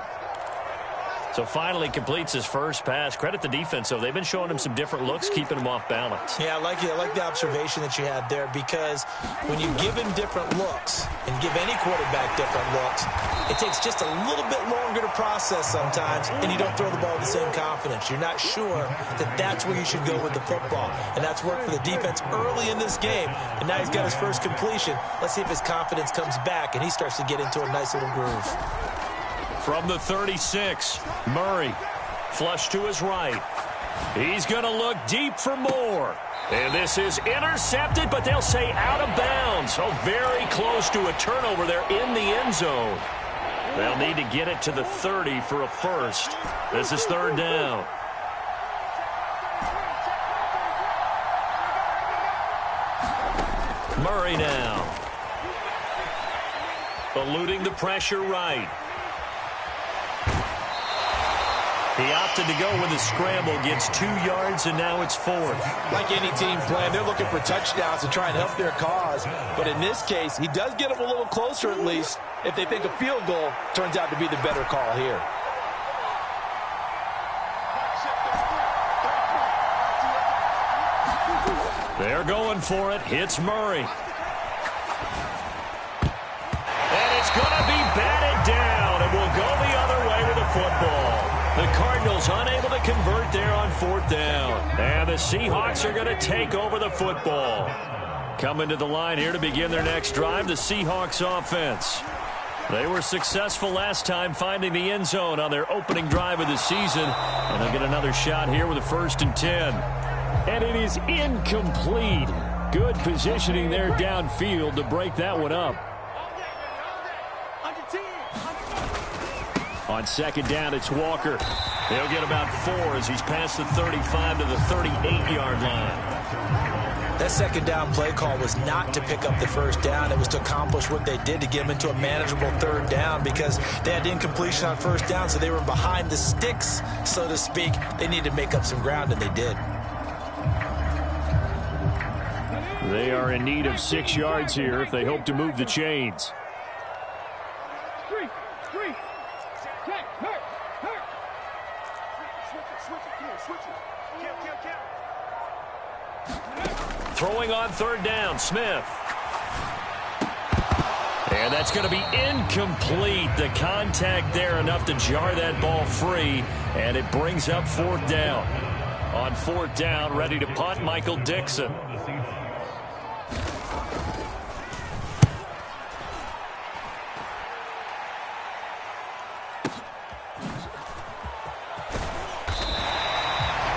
So finally completes his first pass. Credit the defense, though. They've been showing him some different looks, keeping him off balance. Yeah, I like the observation that you had there, because when you give him different looks and give any quarterback different looks, it takes just a little bit longer to process sometimes, and you don't throw the ball with the same confidence. You're not sure that that's where you should go with the football, and that's worked for the defense early in this game, and now he's got his first completion. Let's see if his confidence comes back and he starts to get into a nice little groove. From the 36, Murray, flush to his right. He's going to look deep for more. And this is intercepted, but they'll say out of bounds. So very close to a turnover there in the end zone. They'll need to get it to the 30 for a first. This is 3rd down. Murray now. Eluding the pressure right. He opted to go with a scramble, gets 2 yards, and now it's 4th. Like any team playing, they're looking for touchdowns to try and help their cause. But in this case, he does get them a little closer at least. If they think a field goal turns out to be the better call here. They're going for it. Hits Murray. And it's going to be batted down, and we'll go the other way with the football. The Cardinals unable to convert there on 4th down. And the Seahawks are going to take over the football. Coming to the line here to begin their next drive, the Seahawks offense. They were successful last time finding the end zone on their opening drive of the season. And they'll get another shot here with a 1st and 10. And it is incomplete. Good positioning there downfield to break that one up. On 2nd down, it's Walker. He'll get about 4 as he's past the 35 to the 38-yard line. That 2nd down play call was not to pick up the 1st down. It was to accomplish what they did to get them into a manageable 3rd down, because they had incompletion on 1st down, so they were behind the sticks, so to speak. They needed to make up some ground, and they did. They are in need of 6 yards here if they hope to move the chains. Throwing on 3rd down, Smith. And that's going to be incomplete. The contact there enough to jar that ball free, and it brings up 4th down. On 4th down, ready to punt, Michael Dixon.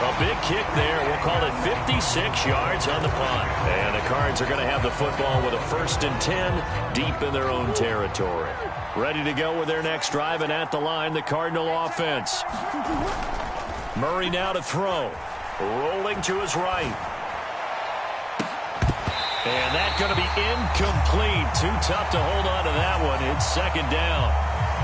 A big kick there. We'll call it 56 yards on the punt. And the Cards are going to have the football with a 1st and 10 deep in their own territory. Ready to go with their next drive, and at the line, the Cardinal offense. Murray now to throw. Rolling to his right. And that's going to be incomplete. Too tough to hold on to that one. It's second down.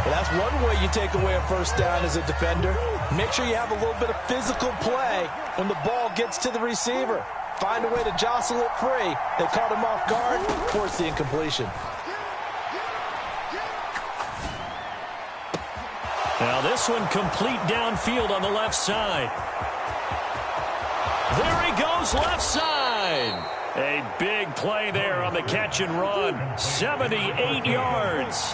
Well, that's one way you take away a first down as a defender. Make sure you have a little bit of physical play when the ball gets to the receiver. Find a way to jostle it free. They caught him off guard, forced the incompletion. Now this one complete downfield on the left side. There he goes, left side. A big play there on the catch and run. 78 yards.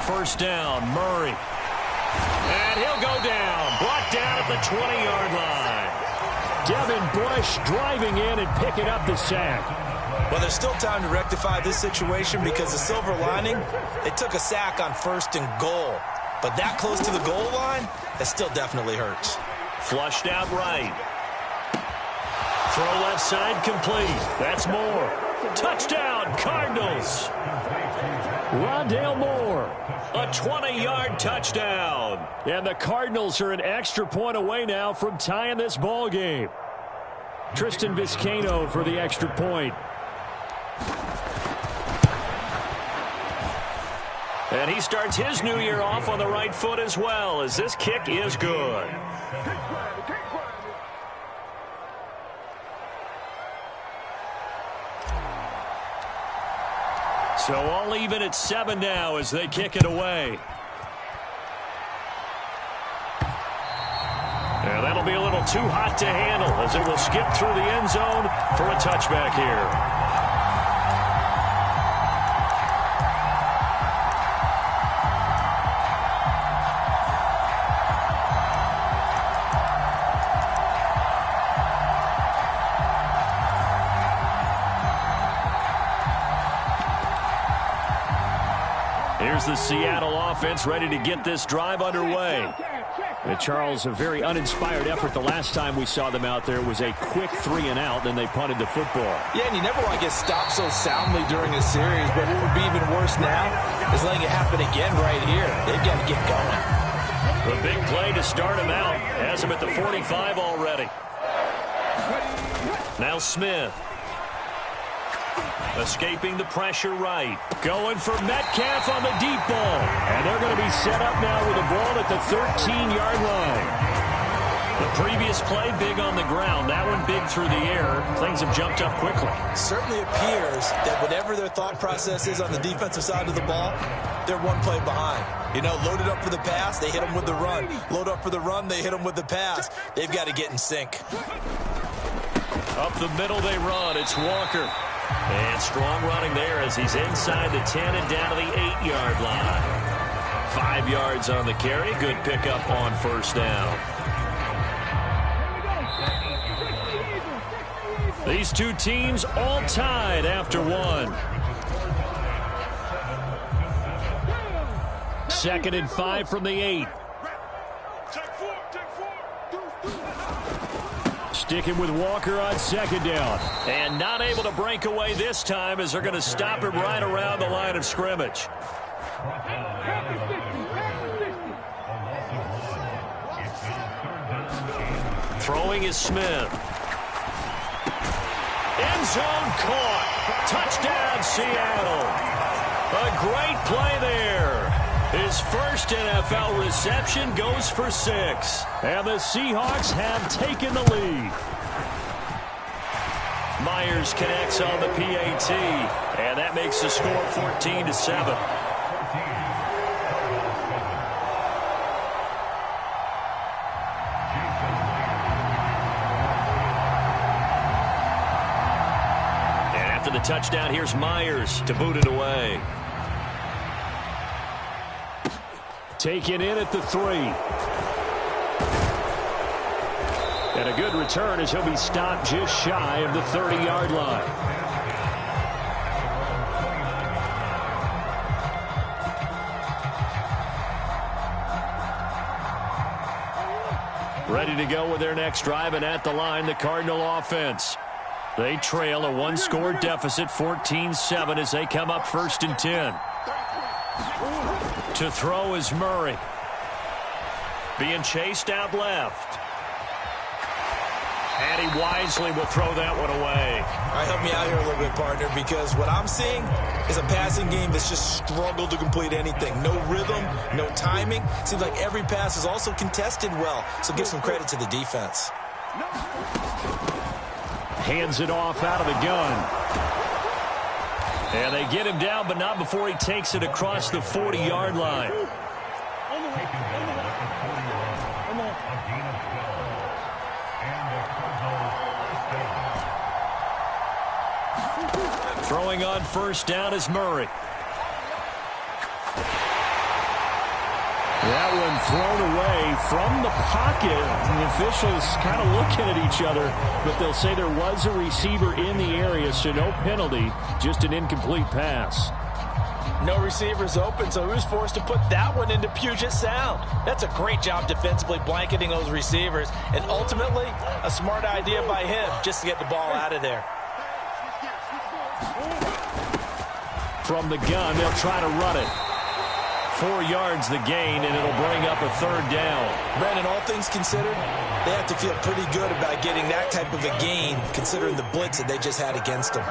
First down, Murray. And he'll go down. Brought down at the 20-yard line. Devin Bush driving in and picking up the sack. Well, there's still time to rectify this situation because the silver lining, they took a sack on 1st and goal. But that close to the goal line, that still definitely hurts. Flushed out right. Throw left side complete. That's Moore. Touchdown, Cardinals. Rondale Moore. A 20-yard touchdown. And the Cardinals are an extra point away now from tying this ball game. Tristan Vizcaino for the extra point. And he starts his new year off on the right foot as well, as this kick is good. So all even at 7 now as they kick it away. And that'll be a little too hot to handle as it will skip through the end zone for a touchback here. Here's the Seattle offense ready to get this drive underway. And Charles, a very uninspired effort the last time we saw them out there. It was a quick 3-and-out, then they punted the football. Yeah, and you never want to get stopped so soundly during a series, but what would be even worse now is letting it happen again right here. They've got to get going. The big play to start him out. Has him at the 45 already. Now Smith. Escaping the pressure right. Going for Metcalf on the deep ball. And they're going to be set up now with the ball at the 13-yard line. The previous play, big on the ground. That one big through the air. Things have jumped up quickly. Certainly appears that whatever their thought process is on the defensive side of the ball, they're one play behind. You know, loaded up for the pass, they hit them with the run. Load up for the run, they hit them with the pass. They've got to get in sync. Up the middle they run. It's Walker. And strong running there as he's inside the 10 and down to the 8-yard line. 5 yards on the carry. Good pickup on first down. These two teams all tied after one. 2nd and 5 from the 8. Sticking with Walker on 2nd down. And not able to break away this time as they're going to stop him right around the line of scrimmage. Throwing is Smith. End zone caught. Touchdown, Seattle. A great play there. His first NFL reception goes for 6. And the Seahawks have taken the lead. Myers connects on the PAT. And that makes the score 14-7. And after the touchdown, here's Myers to boot it away. Taken in at the 3. And a good return as he'll be stopped just shy of the 30-yard line. Ready to go with their next drive, and at the line, the Cardinal offense. They trail a one-score deficit, 14-7, as they come up 1st and 10. To throw is Murray. Being chased out left. And he wisely will throw that one away. All right, help me out here a little bit, partner, because what I'm seeing is a passing game that's just struggled to complete anything. No rhythm, no timing. Seems like every pass is also contested well, so give some credit to the defense. Hands it off out of the gun. And they get him down, but not before he takes it across the 40-yard line. Throwing on first down is Murray. That one thrown away from the pocket. The officials kind of looking at each other, but they'll say there was a receiver in the area, so no penalty, just an incomplete pass. No receivers open, so who's forced to put that one into Puget Sound? That's a great job defensively blanketing those receivers, and ultimately a smart idea by him just to get the ball out of there. From the gun, they'll try to run it. 4 yards the gain, and it'll bring up a third down. Brandon, all things considered, they have to feel pretty good about getting that type of a gain, considering the blitz that they just had against them.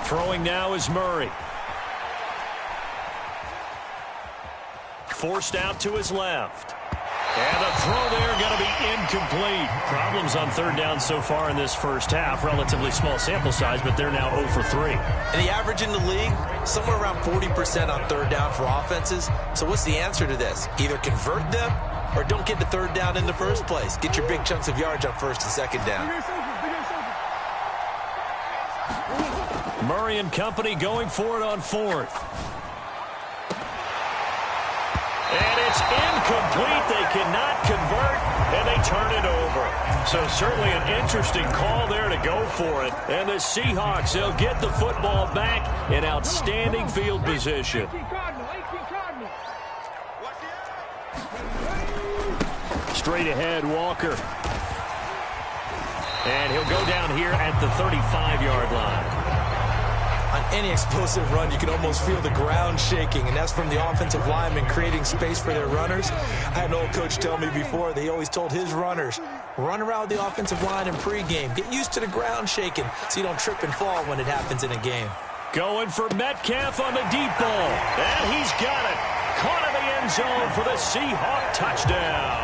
Throwing now is Murray. Forced out to his left. And the throw there going to be incomplete. Problems on third down so far in this first half. Relatively small sample size, but they're now 0 for 3. And the average in the league, somewhere around 40% on third down for offenses. So what's the answer to this? Either convert them or don't get the third down in the first place. Get your big chunks of yards on first and second down. Murray and company going for it on fourth. And it's incomplete. They cannot convert, and they turn it over. So certainly an interesting call there to go for it. And the Seahawks, they'll get the football back in outstanding field position. Straight ahead, Walker. And he'll go down here at the 35-yard line. On any explosive run, you can almost feel the ground shaking, and that's from the offensive linemen creating space for their runners. I had an old coach tell me before that he always told his runners, run around the offensive line in pregame. Get used to the ground shaking so you don't trip and fall when it happens in a game. Going for Metcalf on the deep ball. And he's got it. Caught in the end zone for the Seahawk touchdown.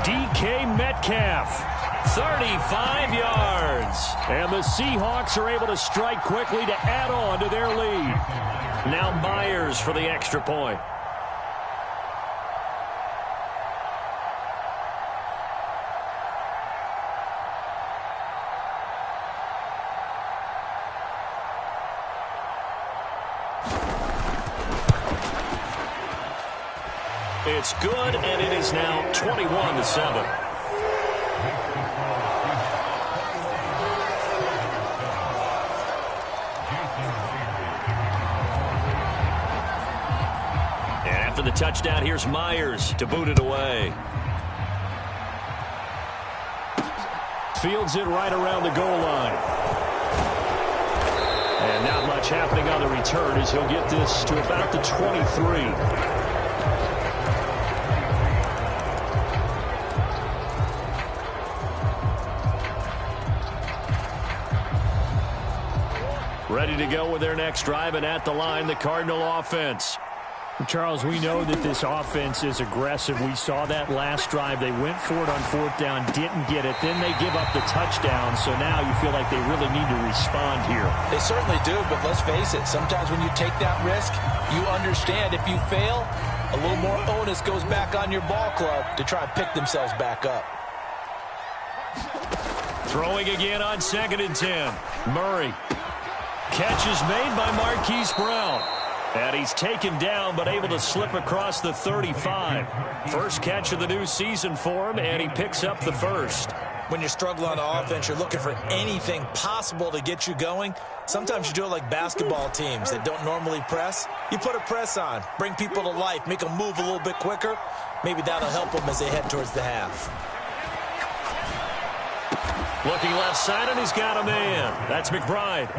DK Metcalf. 35 yards. And the Seahawks are able to strike quickly to add on to their lead. Now Myers for the extra point. It's good, and it is now 21-7. After the touchdown, here's Myers to boot it away. Fields it right around the goal line. And not much happening on the return as he'll get this to about the 23. Ready to go with their next drive, and at the line, the Cardinal offense. Charles, we know that this offense is aggressive. We saw that last drive. They went for it on fourth down, didn't get it. Then they give up the touchdown, so now you feel like they really need to respond here. They certainly do, but let's face it. Sometimes when you take that risk, you understand if you fail, a little more onus goes back on your ball club to try and pick themselves back up. Throwing again on 2nd and 10. Murray. Catch is made by Marquise Brown. And he's taken down, but able to slip across the 35. First catch of the new season for him, and he picks up the first. When you're struggling on offense, you're looking for anything possible to get you going. Sometimes you do it like basketball teams that don't normally press. You put a press on, bring people to life, make them move a little bit quicker. Maybe that'll help them as they head towards the half. Looking left side, and he's got a man. That's McBride.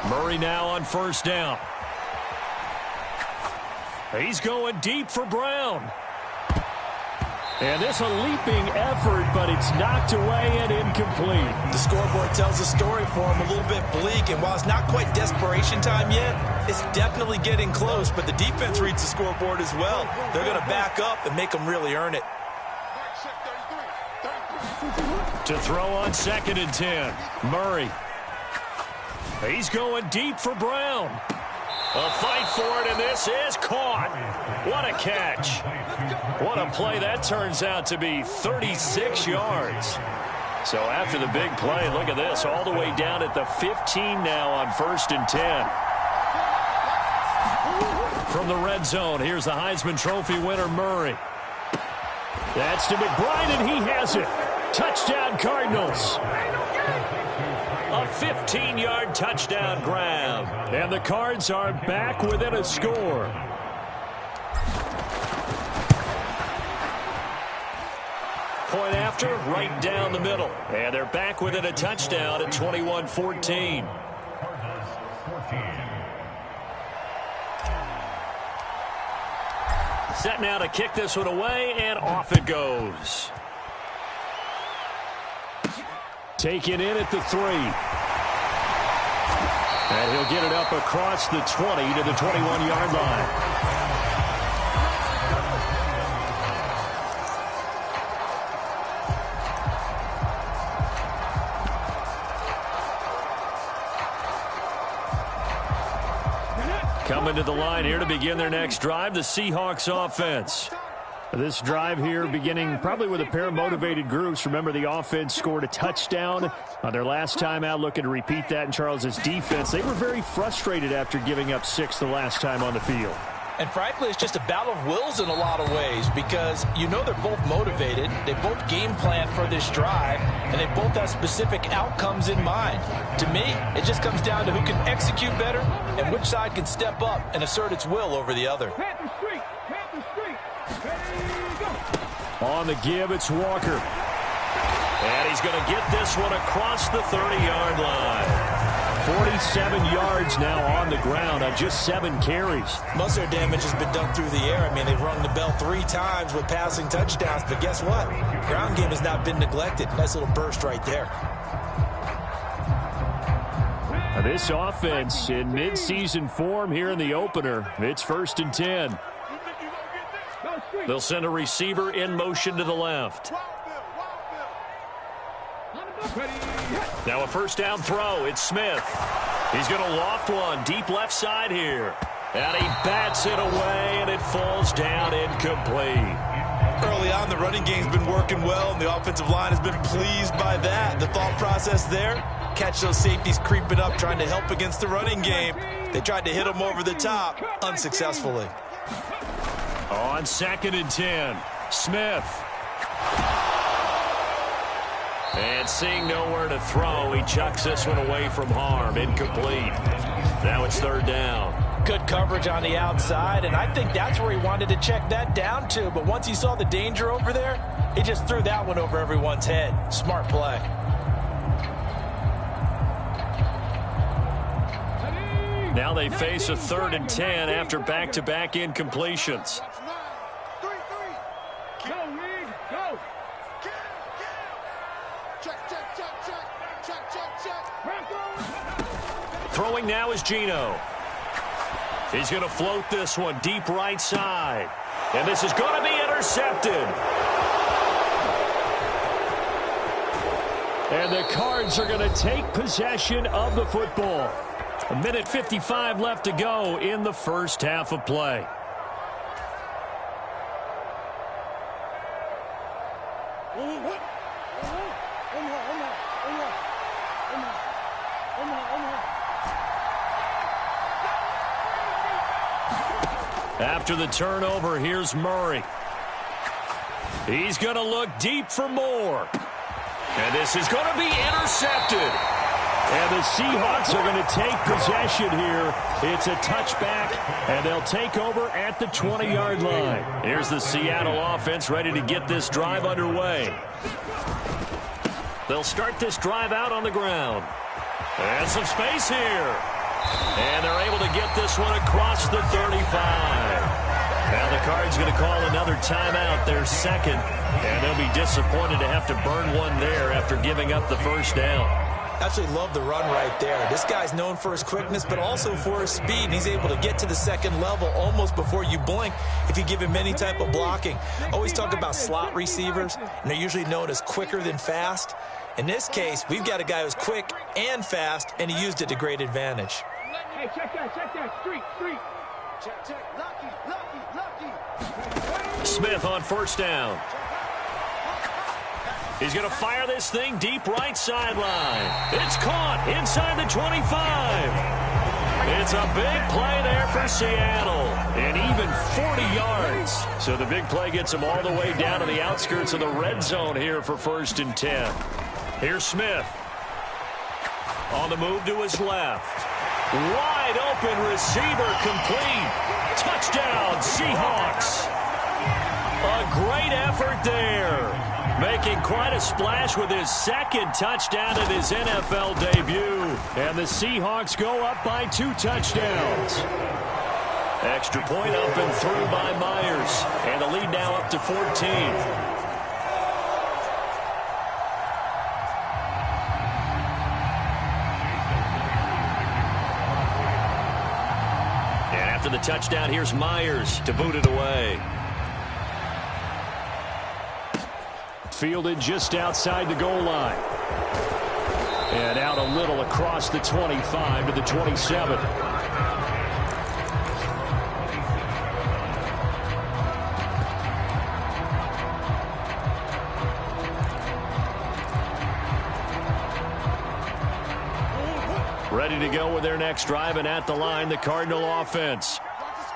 Murray now on first down. He's going deep for Brown. And this a leaping effort, but it's knocked away and incomplete. The scoreboard tells a story for him, a little bit bleak, and while it's not quite desperation time yet, it's definitely getting close, but the defense reads the scoreboard as well. They're going to back up and make them really earn it. To throw on 2nd and 10, Murray. He's going deep for Brown. A fight for it, and this is caught. What a catch. What a play. That turns out to be 36 yards. So after the big play, look at this, all the way down at the 15 now on 1st and 10. From the red zone, here's the Heisman Trophy winner, Murray. That's to McBride, and he has it. Touchdown, Cardinals. A 15-yard touchdown grab. And the Cards are back within a score. Point after, right down the middle. And they're back within a touchdown at 21-14. Set now to kick this one away, and off it goes. Taken in at the 3. And he'll get it up across the 20 to the 21-yard line. Coming to the line here to begin their next drive, the Seahawks offense. This drive here beginning probably with a pair of motivated groups. Remember, the offense scored a touchdown on their last time out, looking to repeat that in Charles's defense. They were very frustrated after giving up 6 the last time on the field. And frankly, it's just a battle of wills in a lot of ways because you know they're both motivated. They both game plan for this drive, and they both have specific outcomes in mind. To me, it just comes down to who can execute better and which side can step up and assert its will over the other. On the give, it's Walker. And he's going to get this one across the 30-yard line. 47 yards now on the ground on just 7 carries. Most of their damage has been done through the air. I mean, they've rung the bell 3 times with passing touchdowns, but guess what? Ground game has not been neglected. Nice little burst right there. This offense in midseason form here in the opener. It's 1st and 10. They'll send a receiver in motion to the left. Now a first down throw. It's Smith. He's going to loft one deep left side here. And he bats it away, and it falls down incomplete. Early on, the running game's been working well, and the offensive line has been pleased by that. The thought process there, catch those safeties creeping up, trying to help against the running game. They tried to hit them over the top, unsuccessfully. On 2nd and 10, Smith. And seeing nowhere to throw, he chucks this one away from harm. Incomplete. Now it's 3rd down. Good coverage on the outside, and I think that's where he wanted to check that down to. But once he saw the danger over there, he just threw that one over everyone's head. Smart play. Now they face a 3rd and 10 after back-to-back incompletions. Throwing now is Geno. He's going to float this one deep right side. And this is going to be intercepted. And the Cards are going to take possession of the football. 1:55 left to go in the first half of play. After the turnover, here's Murray. He's going to look deep for more. And this is going to be intercepted. And the Seahawks are going to take possession here. It's a touchback, and they'll take over at the 20-yard line. Here's the Seattle offense ready to get this drive underway. They'll start this drive out on the ground. And some space here. And they're able to get this one across the 35. Now the Cards going to call another timeout, their second. And they'll be disappointed to have to burn one there after giving up the first down. Absolutely love the run right there. This guy's known for his quickness, but also for his speed. And he's able to get to the second level almost before you blink if you give him any type of blocking. Always talk about slot receivers, and they're usually known as quicker than fast. In this case, we've got a guy who's quick and fast, and he used it to great advantage. Hey, check that. Street. Check. Lucky. Smith on first down. He's going to fire this thing deep right sideline. It's caught inside the 25. It's a big play there for Seattle. And even 40 yards. So the big play gets him all the way down to the outskirts of the red zone here for 1st and 10. Here's Smith. On the move to his left. Wide open receiver complete. Touchdown, Seahawks. A great effort there. Making quite a splash with his second touchdown in his NFL debut. And the Seahawks go up by 2 touchdowns. Extra point up and through by Myers. And the lead now up to 14. After the touchdown, here's Myers to boot it away. Fielded just outside the goal line. And out a little across the 25 to the 27. Ready to go with their next drive, and at the line, the Cardinal offense.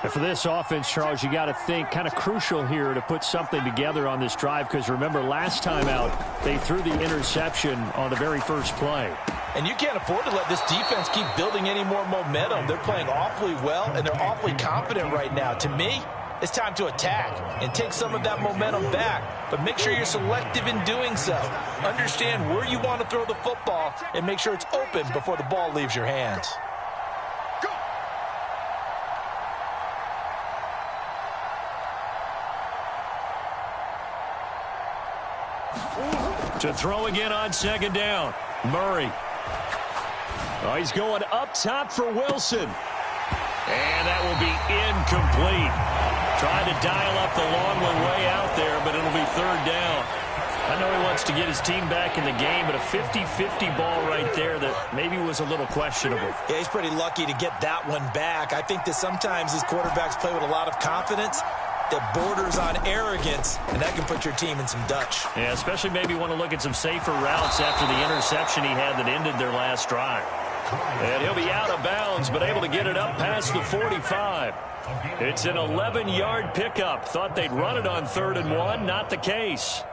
And for this offense, Charles, you got to think kind of crucial here to put something together on this drive, because remember, last time out, they threw the interception on the very first play. And you can't afford to let this defense keep building any more momentum. They're playing awfully well, and they're awfully confident right now. To me, it's time to attack and take some of that momentum back. But make sure you're selective in doing so. Understand where you want to throw the football and make sure it's open before the ball leaves your hands. To throw again on second down. Murray. Oh, he's going up top for Wilson. And that will be incomplete. Trying to dial up the long one way out there, but it'll be 3rd down. I know he wants to get his team back in the game, but a 50-50 ball right there that maybe was a little questionable. Yeah, he's pretty lucky to get that one back. I think that sometimes these quarterbacks play with a lot of confidence that borders on arrogance, and that can put your team in some Dutch. Yeah, especially maybe want to look at some safer routes after the interception he had that ended their last drive. And he'll be out of bounds, but able to get it up past the 45. It's an 11-yard pickup. Thought they'd run it on 3rd and 1. Not the case.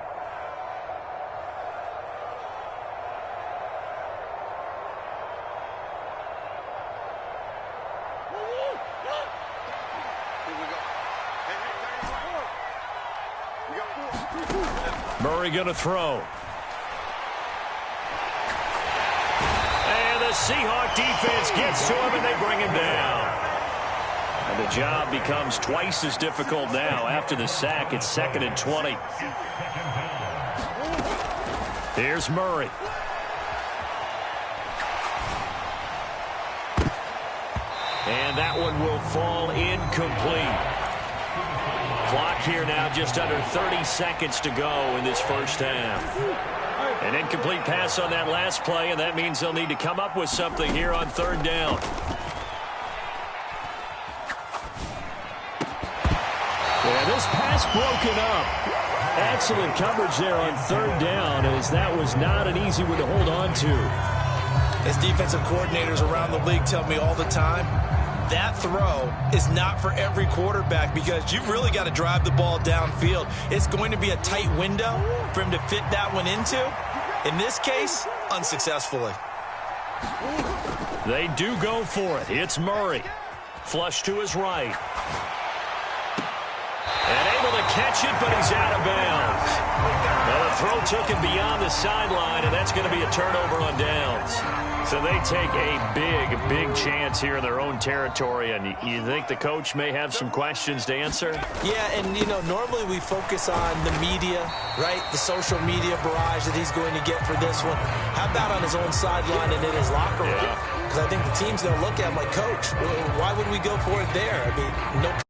Murray going to throw. And the Seahawk defense gets to him, and they bring him down. And the job becomes twice as difficult now. After the sack, it's 2nd and 20. Here's Murray. And that one will fall incomplete. Clock here now, just under 30 seconds to go in this first half. An incomplete pass on that last play, and that means they'll need to come up with something here on 3rd down. Yeah, this pass broken up. Excellent coverage there on 3rd down, as that was not an easy one to hold on to. As defensive coordinators around the league tell me all the time, that throw is not for every quarterback, because you've really got to drive the ball downfield. It's going to be a tight window for him to fit that one into. In this case, unsuccessfully. They do go for it. It's Murray. Flush to his right. And able to catch it, but he's out of bounds. Well, the throw took him beyond the sideline, and that's going to be a turnover on downs. So they take a big chance here in their own territory, and you think the coach may have some questions to answer? Yeah, and, normally we focus on the media, right, the social media barrage that he's going to get for this one. How about on his own sideline and in his locker room? Because I think the team's going to look at him like, Coach, why would we go for it there? I mean, no.